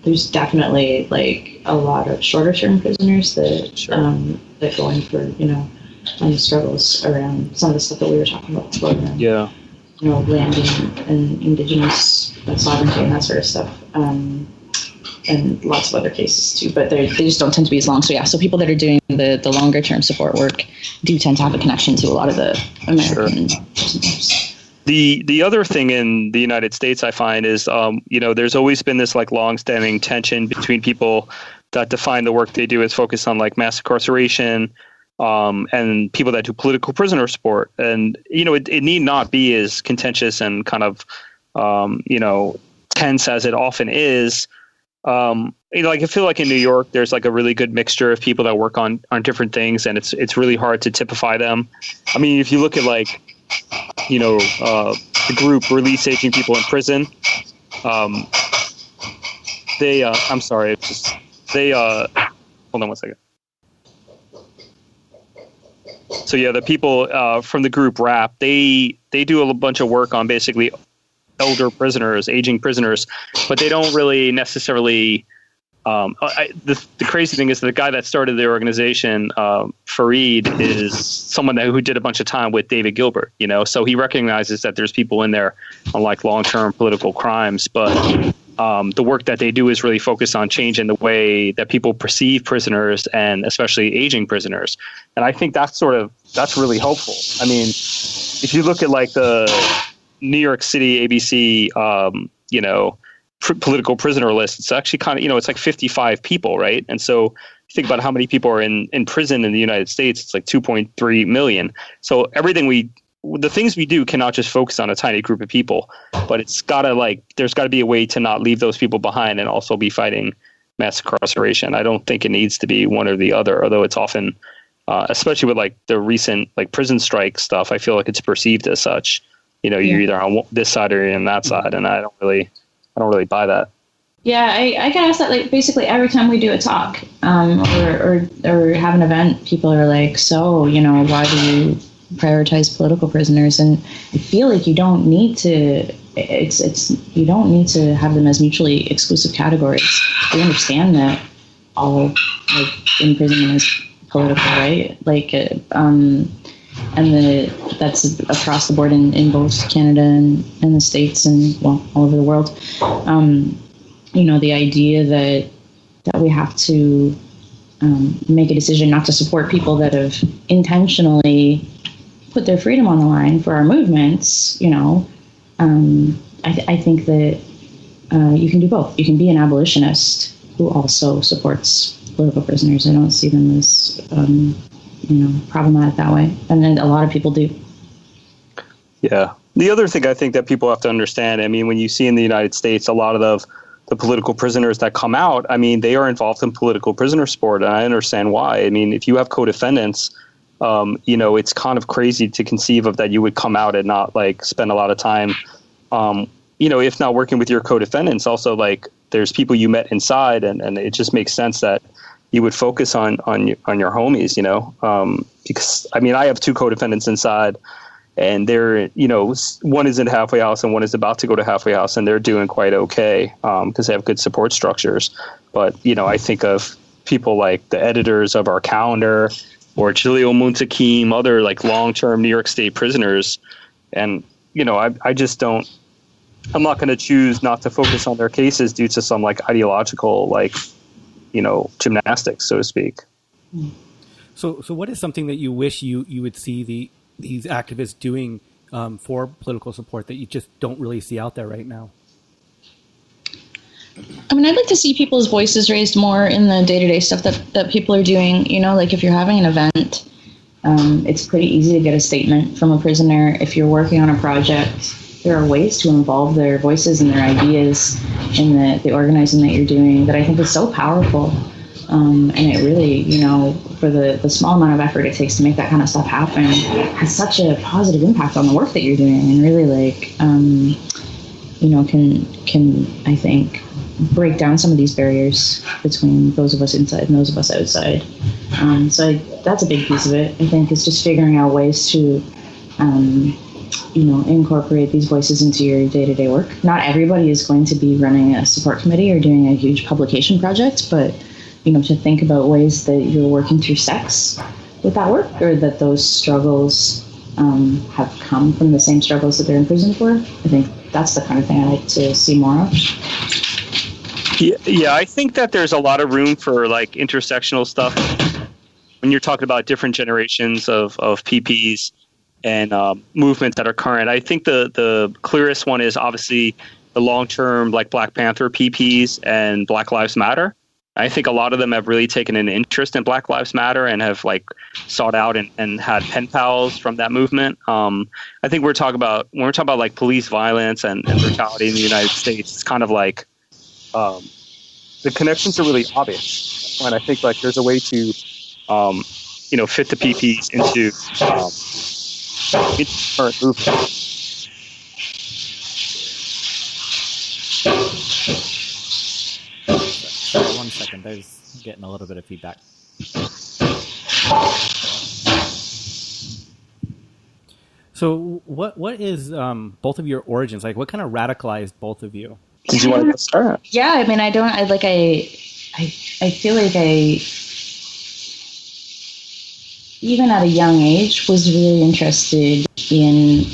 There's definitely like a lot of shorter term prisoners that that go in for struggles around some of the stuff that we were talking about before. Land and indigenous sovereignty and that sort of stuff. And lots of other cases too, but they just don't tend to be as long. So so people that are doing the longer term support work do tend to have a connection to a lot of the American prisoners. The other thing in the United States I find is, there's always been this like long-standing tension between people that define the work they do as focused on like mass incarceration, and people that do political prisoner support. And, it need not be as contentious and kind of, tense as it often is. I feel like in New York, there's like a really good mixture of people that work on different things, and it's really hard to typify them. I mean, if you look at like, the group Release Aging People in Prison, they, I'm sorry, hold on one second. So yeah, the people from the group RAP, they do a bunch of work on basically elder prisoners, aging prisoners, but they don't really necessarily. The crazy thing is the guy that started the organization, Freiheit, is someone who did a bunch of time with David Gilbert. So he recognizes that there's people in there on like long-term political crimes, but the work that they do is really focused on changing the way that people perceive prisoners and especially aging prisoners. And I think that's really helpful. I mean, if you look at like the New York City ABC, political prisoner list, it's actually kind of, it's like 55 people, right? And so you think about how many people are in prison in the United States, it's like 2.3 million. So the things we do cannot just focus on a tiny group of people, but there's got to be a way to not leave those people behind and also be fighting mass incarceration. I don't think it needs to be one or the other, although it's often, especially with like the recent like prison strike stuff, I feel like it's perceived as such. You're either on this side or you're on that side, and I don't really buy that. Yeah, I get asked that like basically every time we do a talk or have an event, people are like, so, why do you prioritize political prisoners? And I feel like you don't need to you don't need to have them as mutually exclusive categories. We understand that all like imprisonment is political, right? Like that's across the board in both Canada and the States and all over the world. The idea that we have to make a decision not to support people that have intentionally put their freedom on the line for our movements, I think that you can do both. You can be an abolitionist who also supports political prisoners. I don't see them as problematic that way. And then a lot of people do. Yeah. The other thing I think that people have to understand, I mean, when you see in the United States, a lot of the political prisoners that come out, I mean, they are involved in political prisoner support, and I understand why. I mean, if you have co-defendants, it's kind of crazy to conceive of that you would come out and not like spend a lot of time, if not working with your co-defendants, also like there's people you met inside, and it just makes sense that you would focus on your homies, because I mean, I have two co-defendants inside, and they're, one is in halfway house and one is about to go to halfway house, and they're doing quite okay because they have good support structures. But, I think of people like the editors of our calendar or Jalil Muntakim, other like long-term New York State prisoners. And, I just don't, I'm not going to choose not to focus on their cases due to some like ideological, like, gymnastics, so to speak. So what is something that you wish you would see these activists doing for political support that you just don't really see out there right now? I mean, I'd like to see people's voices raised more in the day-to-day stuff that people are doing. Like if you're having an event, it's pretty easy to get a statement from a prisoner. If you're working on a project, there are ways to involve their voices and their ideas in the organizing that you're doing that I think is so powerful. And it really, for the small amount of effort it takes to make that kind of stuff happen, has such a positive impact on the work that you're doing, and really can I think break down some of these barriers between those of us inside and those of us outside. So that's a big piece of it, I think, is just figuring out ways to, incorporate these voices into your day-to-day work. Not everybody is going to be running a support committee or doing a huge publication project, but, to think about ways that you're working through sex with that work, or that those struggles have come from the same struggles that they're in prison for. I think that's the kind of thing I like to see more of. Yeah, I think that there's a lot of room for like intersectional stuff when you're talking about different generations of PPs and movements that are current. I think the clearest one is obviously the long-term like Black Panther PPs and Black Lives Matter. I think a lot of them have really taken an interest in Black Lives Matter and have like sought out and had pen pals from that movement. I think when we're talking about like police violence and brutality in the United States, it's kind of like the connections are really obvious. And I think like there's a way to fit the PPs into current movement. Sorry, 1 second. There's getting a little bit of feedback. So what is both of your origins? Like, what kind of radicalized both of you? Did you want to start? Yeah, I mean, I feel like I, even at a young age, was really interested in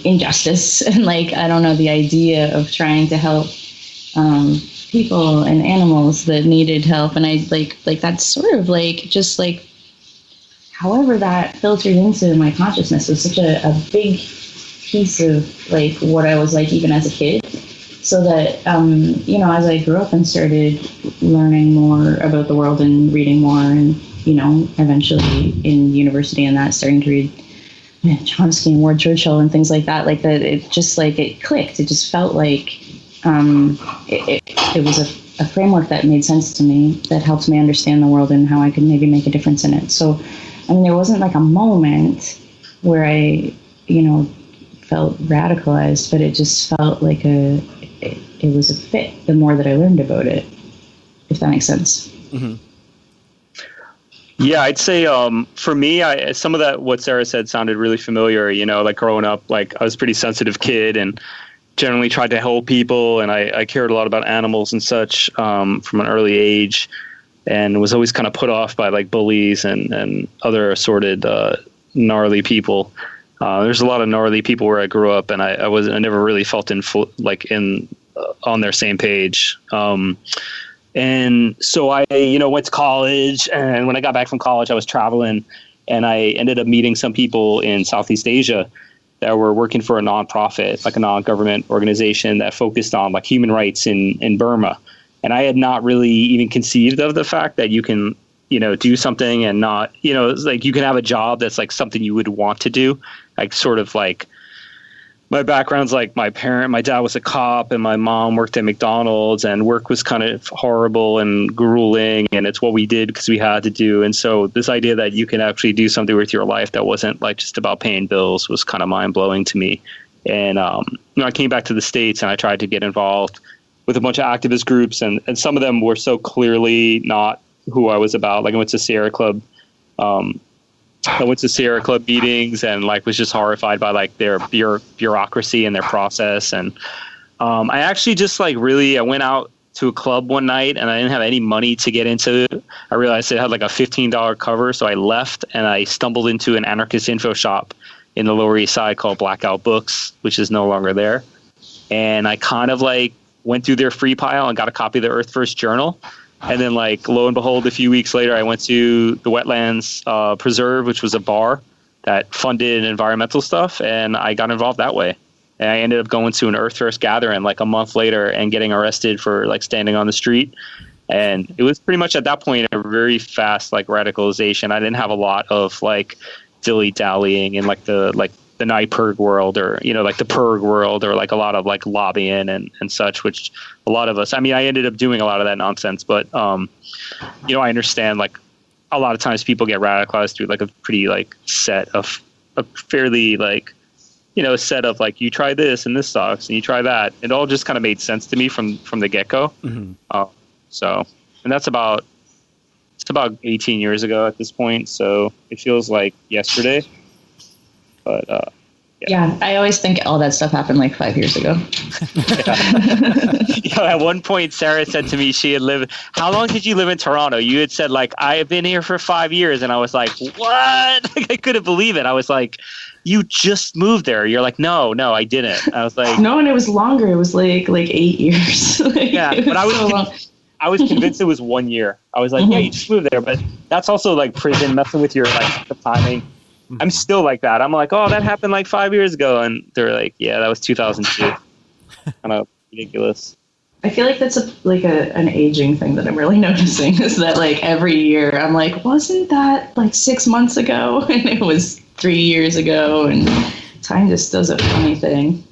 injustice and the idea of trying to help people and animals that needed help. And I that's sort of however that filtered into my consciousness was such a big piece of what I was even as a kid. So that, as I grew up and started learning more about the world and reading more and, eventually in university and that, starting to read Chomsky and Ward Churchill and things like that, it just it clicked. It just felt like it was a framework that made sense to me, that helped me understand the world and how I could maybe make a difference in it. So, I mean, there wasn't a moment where I, felt radicalized, but it just felt like it was a fit the more that I learned about it, if that makes sense. Mm-hmm. Yeah, I'd say for me, some of that, what Sara said sounded really familiar, growing up, I was a pretty sensitive kid and generally tried to help people. And I cared a lot about animals and such from an early age, and was always kind of put off by bullies and other assorted gnarly people. There's a lot of gnarly people where I grew up, and I never really felt on their same page. And so I, went to college, and when I got back from college, I was traveling, and I ended up meeting some people in Southeast Asia that were working for a nonprofit, a non-government organization that focused on human rights in Burma. And I had not really even conceived of the fact that you can, do something and not, it's you can have a job that's something you would want to do. My background's my dad was a cop and my mom worked at McDonald's, and work was kind of horrible and grueling, and it's what we did because we had to do. And so this idea that you can actually do something with your life that wasn't just about paying bills was kind of mind blowing to me. And I came back to the States and I tried to get involved with a bunch of activist groups, and some of them were so clearly not who I was about. I went to Sierra Club. I went to Sierra Club meetings and was just horrified by their bureaucracy and their process. And I actually just I went out to a club one night and I didn't have any money to get into it. I realized it had like a $15 cover, so I left and I stumbled into an anarchist info shop in the Lower East Side called Blackout Books, which is no longer there. And I kind of like went through their free pile and got a copy of the Earth First Journal. And then like lo and behold, a few weeks later, I went to the Wetlands Preserve, which was a bar that funded environmental stuff, and I got involved that way. And I ended up going to an Earth First gathering like a month later and getting arrested for like standing on the street. And it was pretty much at that point a very fast like radicalization. I didn't have a lot of like dilly dallying in like the NIPERG world, or like the PERG world, or like a lot of like lobbying and such, which a lot of us, I mean, I ended up doing a lot of that nonsense, but I understand like a lot of times people get radicalized through like a pretty like set of a fairly like a set of like, you try this and this sucks and you try that. It all just kind of made sense to me from the get-go. Mm-hmm. And it's about 18 years ago at this point, so it feels like yesterday. But yeah, I always think all that stuff happened like 5 years ago. At one point, Sarah said to me she had lived. How long did you live in Toronto? You had said like, I have been here for 5 years, and I was like, what? I couldn't believe it. I was like, you just moved there. You're like, no, I didn't. I was like, no, and it was longer. It was like 8 years. Yeah, but I was convinced it was 1 year. I was like, mm-hmm. Yeah, you just moved there, but that's also like prison messing with your like the timing. Mm-hmm. I'm still like that. I'm like, oh, that happened like 5 years ago, and they're like, yeah, that was 2002. Kind of ridiculous. I feel like that's an aging thing that I'm really noticing, is that like every year I'm like, wasn't that like 6 months ago? And it was 3 years ago, and time just does a funny thing.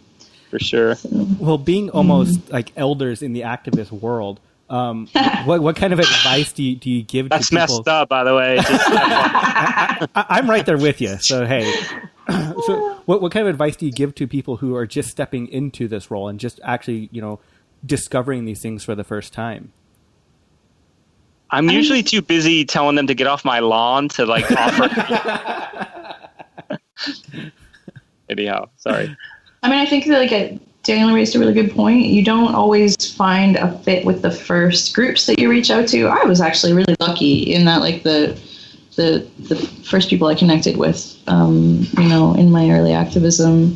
For sure. So, well, being almost like elders in the activist world, what kind of advice do you give That's to people? That's messed up, by the way. I'm right there with you. So, hey. So what kind of advice do you give to people who are just stepping into this role and just actually, discovering these things for the first time? I'm usually too busy telling them to get off my lawn to like offer. Anyhow, sorry. I mean, I think that Daniel raised a really good point. You don't always find a fit with the first groups that you reach out to. I was actually really lucky in that, like the first people I connected with, in my early activism,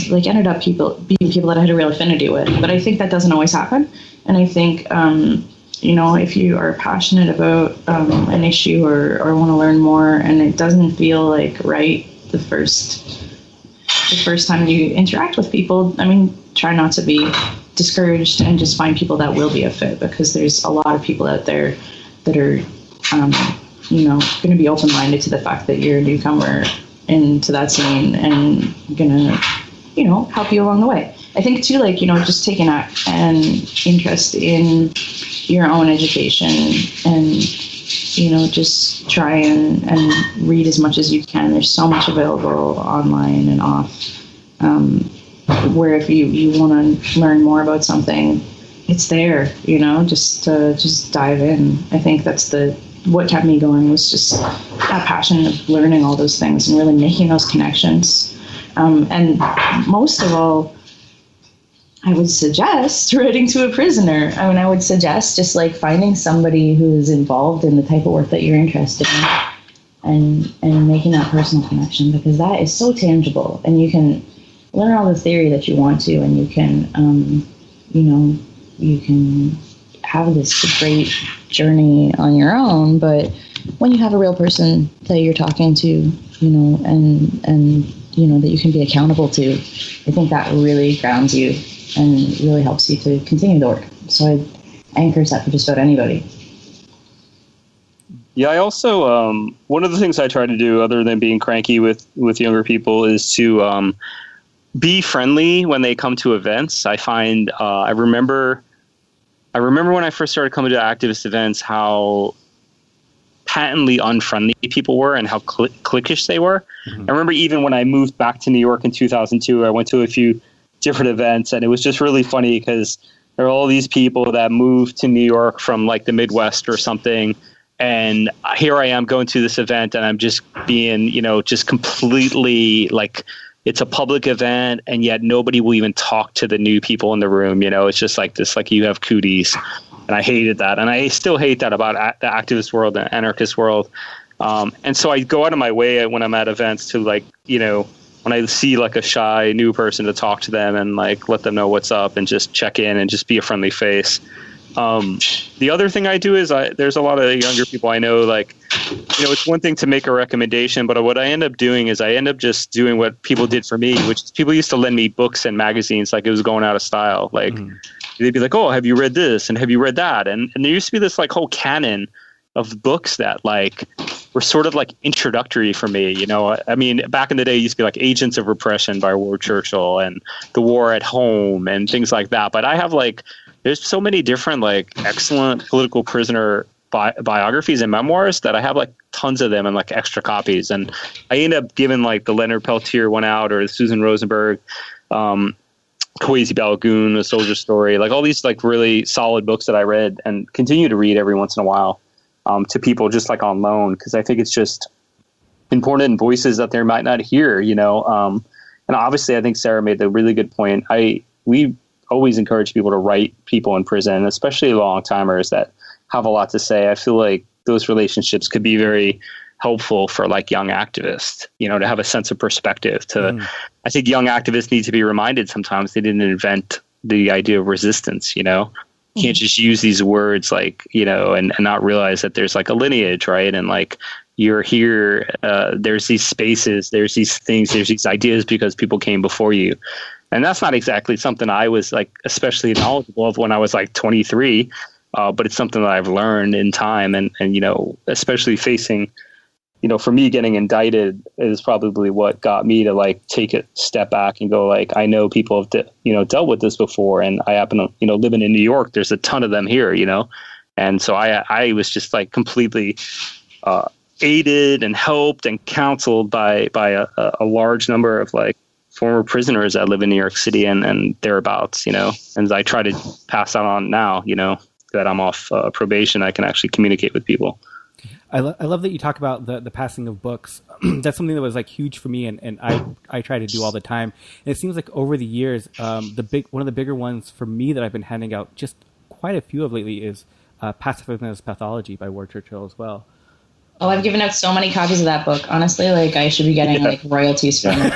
like ended up being people that I had a real affinity with. But I think that doesn't always happen. And I think, if you are passionate about an issue or want to learn more, and it doesn't feel like right the first time you interact with people, I mean, try not to be discouraged and just find people that will be a fit, because there's a lot of people out there that are, going to be open-minded to the fact that you're a newcomer into that scene and going to, help you along the way. I think too, just taking an interest in your own education and, just try and read as much as you can. There's so much available online and off, where if you want to learn more about something, it's there, just dive in. I think that's what kept me going, was just that passion of learning all those things and really making those connections. And most of all, I would suggest writing to a prisoner. I mean, I would suggest just like finding somebody who is involved in the type of work that you're interested in and making that personal connection, because that is so tangible, and you can learn all the theory that you want to, and you can, you can have this great journey on your own. But when you have a real person that you're talking to, and that you can be accountable to, I think that really grounds you and really helps you to continue the work. So I encourage that for just about anybody. Yeah, I also, one of the things I try to do, other than being cranky with younger people, is to be friendly when they come to events. I find, I remember when I first started coming to activist events, how patently unfriendly people were and how cliquish they were. Mm-hmm. I remember even when I moved back to New York in 2002, I went to a few different events, and it was just really funny because there are all these people that moved to New York from like the Midwest or something. And here I am going to this event, and I'm just being, just completely like, it's a public event, and yet nobody will even talk to the new people in the room. It's just like this, like you have cooties. And I hated that. And I still hate that about the activist world, the anarchist world. And so I go out of my way when I'm at events to like, you know, when I see like a shy new person, to talk to them and like let them know what's up and just check in and just be a friendly face. The other thing I do is there's a lot of younger people I know, like, you know, it's one thing to make a recommendation, but what I end up doing is I end up just doing what people did for me, which is people used to lend me books and magazines like it was going out of style. Like they'd be like, oh, have you read this? And have you read that? And there used to be this like whole canon of books that like were sort of like introductory for me. You know, I mean, back in the day, it used to be like Agents of Repression by Ward Churchill and The War at Home and things like that. But I have like, there's so many different like excellent political prisoner biographies and memoirs that I have like tons of them and like extra copies. And I end up giving like the Leonard Peltier one out, or the Susan Rosenberg, Kwesi Balagoon, A Soldier's Story, like all these like really solid books that I read and continue to read every once in a while, to people just like on loan. Cause I think it's just important voices that they might not hear, you know? And obviously I think Sarah made the really good point. We always encourage people to write people in prison, especially long timers that have a lot to say. I feel like those relationships could be very helpful for like young activists, you know, to have a sense of perspective. I think young activists need to be reminded sometimes they didn't invent the idea of resistance, you know. You can't just use these words like, you know, and not realize that there's like a lineage, right? And like you're here, there's these spaces, there's these things, there's these ideas because people came before you. And that's not exactly something I was like especially knowledgeable of when I was like 23, but it's something that I've learned in time. And you know, especially facing, you know, for me, getting indicted is probably what got me to like take a step back and go like, I know people have dealt with this before, and I happen to, you know, living in New York, there's a ton of them here, you know. And so I was just like completely aided and helped and counseled by a large number of like former prisoners that live in New York City and thereabouts, you know. And I try to pass that on now, you know, that I'm off probation, I can actually communicate with people. I love that you talk about the passing of books. That's something that was like huge for me, and I try to do all the time. And it seems like over the years, one of the bigger ones for me that I've been handing out just quite a few of lately is Pacifism as Pathology by Ward Churchill as well. Oh, I've given out so many copies of that book. Honestly, like I should be getting like royalties from it.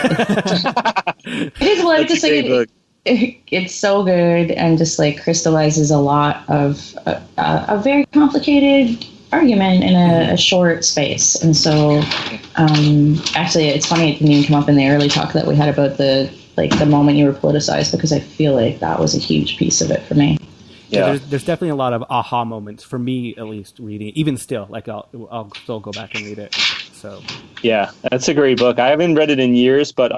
It is like just like it's so good and just like crystallizes a lot of a very complicated argument in a short space. And so actually it's funny, it didn't even come up in the early talk that we had about the moment you were politicized, because I feel like that was a huge piece of it for me. Yeah, there's definitely a lot of aha moments for me, at least reading it. Even still, like I'll still go back and read it. So yeah, that's a great book. I haven't read it in years, but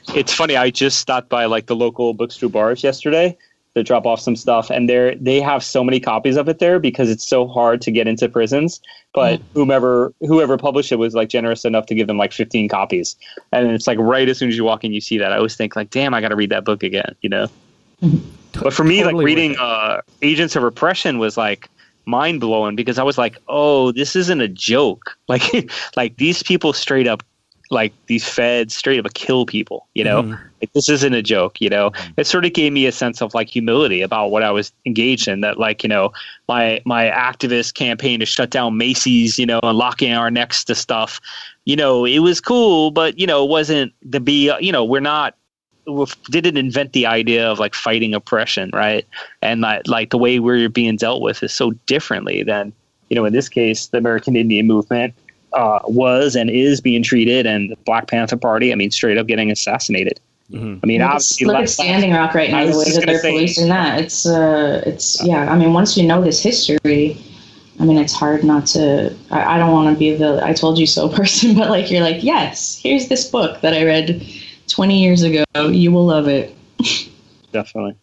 it's funny. I just stopped by like the local bookstore bars yesterday to drop off some stuff, and they have so many copies of it there because it's so hard to get into prisons. But whoever published it was like generous enough to give them like 15 copies, and it's like right as soon as you walk in, you see that. I always think like, damn, I got to read that book again, you know. But for me, totally, like reading Agents of Repression was like mind blowing, because I was like, oh, this isn't a joke. Like these people straight up, like these feds straight up kill people, you know. Like this isn't a joke, you know. It sort of gave me a sense of like humility about what I was engaged in, that like, you know, my activist campaign to shut down Macy's, you know, and locking our necks to stuff, you know, it was cool, but you know, it wasn't didn't invent the idea of like fighting oppression, right? And like the way we're being dealt with is so differently than, you know, in this case, the American Indian movement was and is being treated, and the Black Panther Party, I mean, straight up getting assassinated. I mean, obviously, look at Standing Rock right now, the way that they're policing that. It's yeah. I mean, once you know this history, I mean, it's hard not to. I don't want to be the "I told you so" person, but like you're like, yes, here's this book that I read 20 years ago. You will love it. Definitely.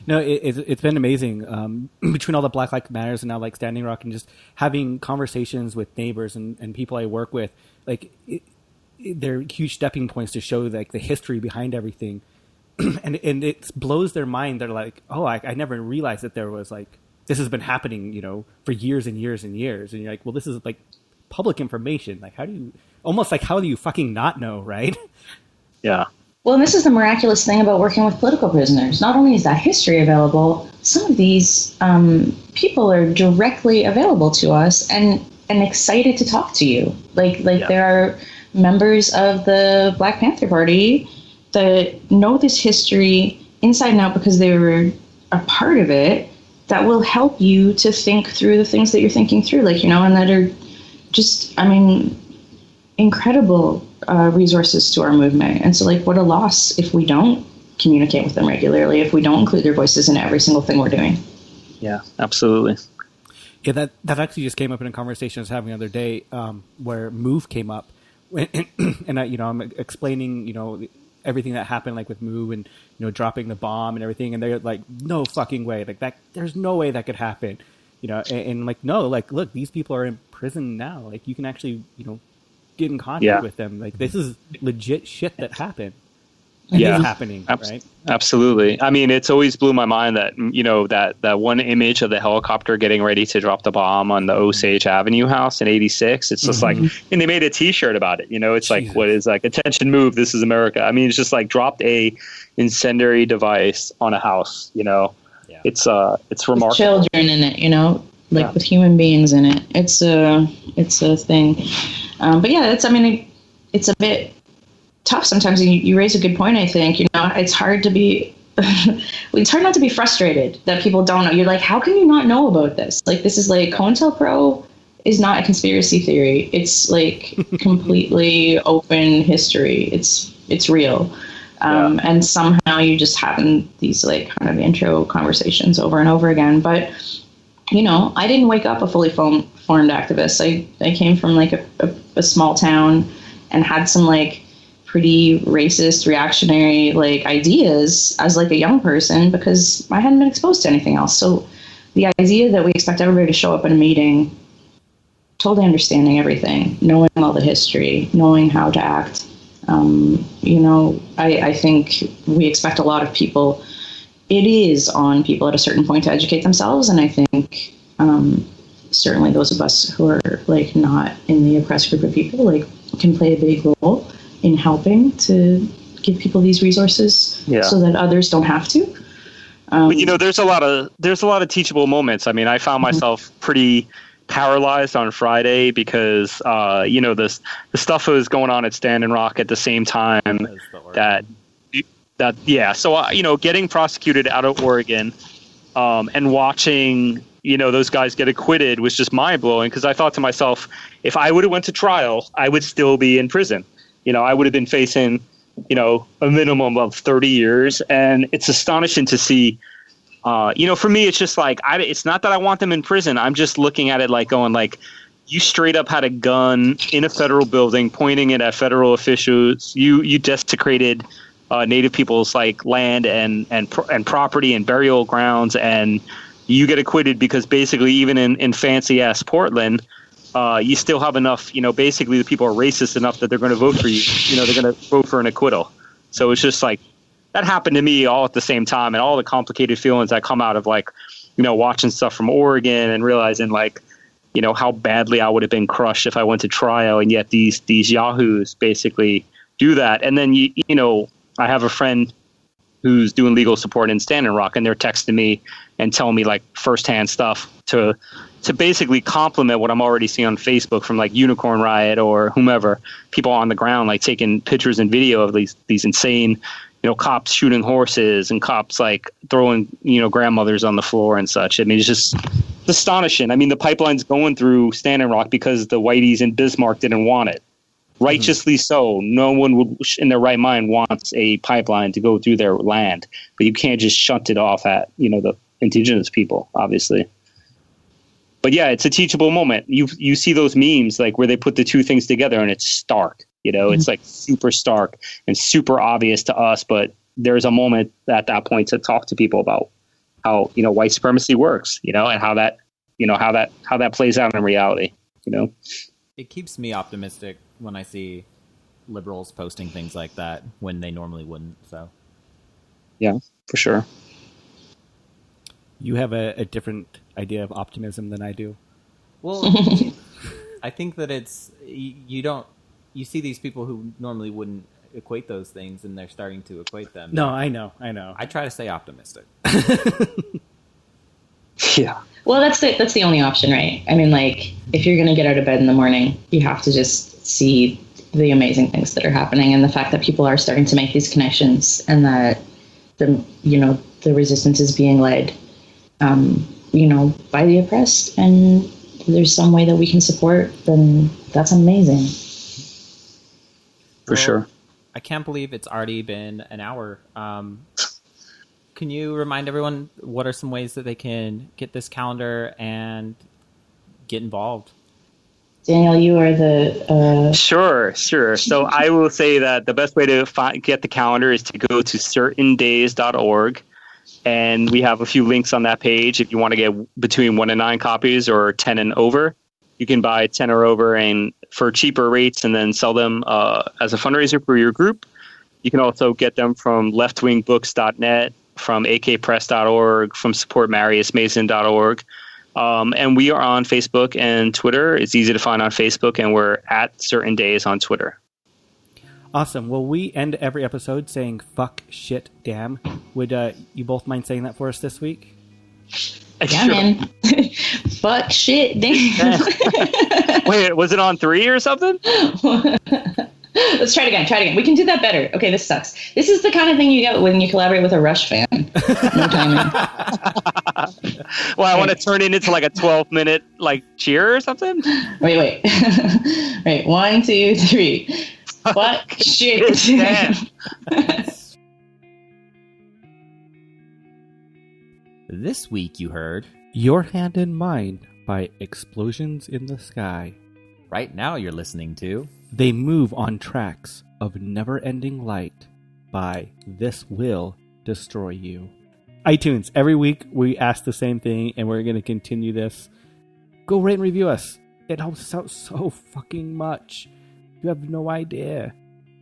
No, it's been amazing between all the Black Lives Matters and now like Standing Rock and just having conversations with neighbors and people I work with. Like they're huge stepping points to show like the history behind everything, and it blows their mind. They're like, oh, I never realized that there was like this has been happening, you know, for years and years and years. And you're like, well, this is like public information. Like how do you fucking not know, right? Yeah. Well, and this is the miraculous thing about working with political prisoners. Not only is that history available, some of these people are directly available to us and excited to talk to you. Like there are members of the Black Panther Party that know this history inside and out because they were a part of it, that will help you to think through the things that you're thinking through, and that are just, incredible resources to our movement. And so, what a loss if we don't communicate with them regularly, if we don't include their voices in every single thing we're doing. Yeah, absolutely. Yeah, that actually just came up in a conversation I was having the other day, where Move came up, and I'm explaining, everything that happened, with Move and dropping the bomb and everything, and they're like, no fucking way, that there's no way that could happen, no, look, these people are in prison now, you can actually get in contact with them, this is legit shit that happened. It's happening, right? Absolutely. I mean, it's always blew my mind that, that one image of the helicopter getting ready to drop the bomb on the Osage Avenue house in 86. It's just and they made a t-shirt about it. It's Jesus. What is attention, move, this is America. I mean, it's just dropped a incendiary device on a house, It's remarkable. Children in it, with human beings in it. It's a thing. But yeah, it's a bit tough sometimes. You raise a good point. I think it's hard to be it's hard not to be frustrated that people don't know. You're like, how can you not know about this? This is COINTELPRO is not a conspiracy theory. It's completely open history. It's real. And somehow you just having these kind of intro conversations over and over again. But I didn't wake up a fully formed activist. I came from a small town and had some pretty racist, reactionary ideas as a young person because I hadn't been exposed to anything else. So the idea that we expect everybody to show up in a meeting, totally understanding everything, knowing all the history, knowing how to act, I think we expect a lot of people. It is on people at a certain point to educate themselves, and I think certainly those of us who are not in the oppressed group of people can play a big role in helping to give people these resources so that others don't have to. But, there's a lot of teachable moments. I mean, I found myself pretty paralyzed on Friday because the stuff was going on at Stand and Rock at the same time So getting prosecuted out of Oregon and watching those guys get acquitted was just mind blowing because I thought to myself, if I would have went to trial, I would still be in prison. I would have been facing a minimum of 30 years, and it's astonishing to see. For me, it's just it's not that I want them in prison. I'm just looking at it going you straight up had a gun in a federal building pointing it at federal officials. You desecrated Native people's land and property and burial grounds, and you get acquitted because basically even in fancy ass Portland, you still have enough. Basically the people are racist enough that they're going to vote for you. They're going to vote for an acquittal. So it's just that happened to me all at the same time, and all the complicated feelings that come out of watching stuff from Oregon and realizing how badly I would have been crushed if I went to trial, and yet these yahoos basically do that. And then I have a friend who's doing legal support in Stand and Rock, and they're texting me and telling me firsthand stuff to basically complement what I'm already seeing on Facebook from Unicorn Riot or whomever, people on the ground taking pictures and video of these insane cops shooting horses and cops throwing grandmothers on the floor and such. I mean, it's astonishing. I mean, the pipeline's going through Stand and Rock because the whiteys in Bismarck didn't want it. Righteously so. No one would, in their right mind, wants a pipeline to go through their land, but you can't just shunt it off at the indigenous people, obviously. But yeah, it's a teachable moment. You see those memes where they put the two things together, and it's stark. It's super stark and super obvious to us. But there's a moment at that point to talk to people about how white supremacy works, and how that plays out in reality. It keeps me optimistic when I see liberals posting things like that when they normally wouldn't. So, yeah, for sure. You have a different idea of optimism than I do. Well, I think that it's you see these people who normally wouldn't equate those things, and they're starting to equate them. No, I know. I try to stay optimistic. Yeah. Well, that's the only option, right? I mean, like, if you're going to get out of bed in the morning, you have to just see the amazing things that are happening, and the fact that people are starting to make these connections, and that the resistance is being led, by the oppressed, and there's some way that we can support, then that's amazing. For sure. I can't believe it's already been an hour. Can you remind everyone what are some ways that they can get this calendar and get involved? Daniel, you are the... Sure. So I will say that the best way to get the calendar is to go to certaindays.org. And we have a few links on that page. If you want to get between 1 and 9 copies or 10 and over, you can buy 10 or over and for cheaper rates and then sell them as a fundraiser for your group. You can also get them from leftwingbooks.net, from akpress.org, from supportmariusmason.org. And we are on Facebook and Twitter. It's easy to find on Facebook, and we're at Certain Days on Twitter. Awesome. Well, we end every episode saying fuck, shit, damn. Would you both mind saying that for us this week? Yeah, Sure. man. Fuck, shit, damn. Wait, was it on 3 or something? Let's try it again. We can do that better. Okay, this sucks. This is the kind of thing you get when you collaborate with a Rush fan. No timing. Well, I want to turn it into like a 12-minute cheer or something. Wait. Right, 1, 2, 3. Fuck, shit, damn. This week you heard... Your Hand in Mine by Explosions in the Sky. Right now you're listening to... They Move on Tracks of Never-Ending Light by This Will Destroy You. iTunes, every week we ask the same thing, and we're going to continue this. Go rate and review us. It helps us out so fucking much. You have no idea.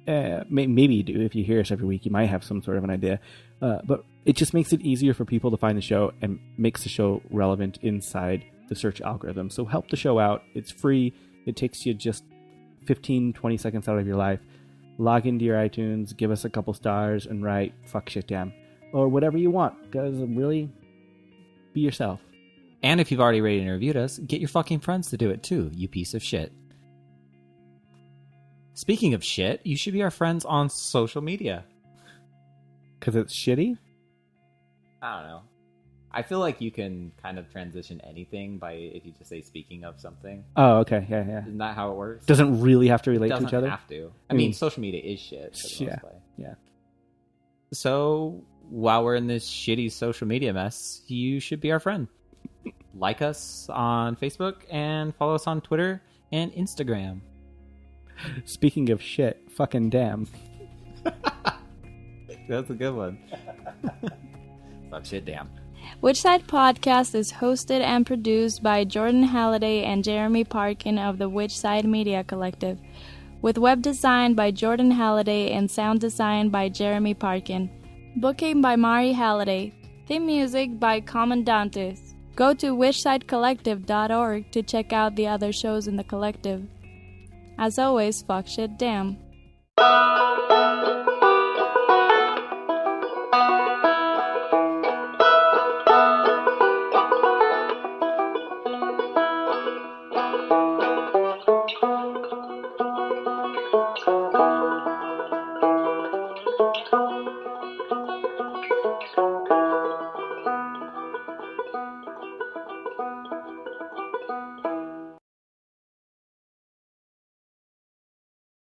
Maybe you do. If you hear us every week, you might have some sort of an idea. But it just makes it easier for people to find the show and makes the show relevant inside the search algorithm. So help the show out. It's free. It takes you just 15-20 seconds out of your life. Log into your iTunes, give us a couple stars, and write fuck, shit, damn, or whatever you want, because really, be yourself. And if you've already rated and reviewed us, get your fucking friends to do it too, you piece of shit. Speaking of shit, you should be our friends on social media. Because it's shitty? I don't know. I feel like you can kind of transition anything by if you just say speaking of something. Oh, okay. Yeah. Isn't that how it works? Doesn't really have to relate Doesn't to each other? have to. I mean, social media is shit. For the most part. Yeah. So, while we're in this shitty social media mess, you should be our friend. Like us on Facebook and follow us on Twitter and Instagram. Speaking of shit, fucking damn. That's a good one. Fuck, shit, damn. Which Side Podcast is hosted and produced by Jordan Halliday and Jeremy Parkin of the Which Side Media Collective, with web design by Jordan Halliday and sound design by Jeremy Parkin. Booking by Mari Halliday. Theme music by Commandantes. Go to whichsidecollective.org to check out the other shows in the collective. As always, fuck, shit, damn.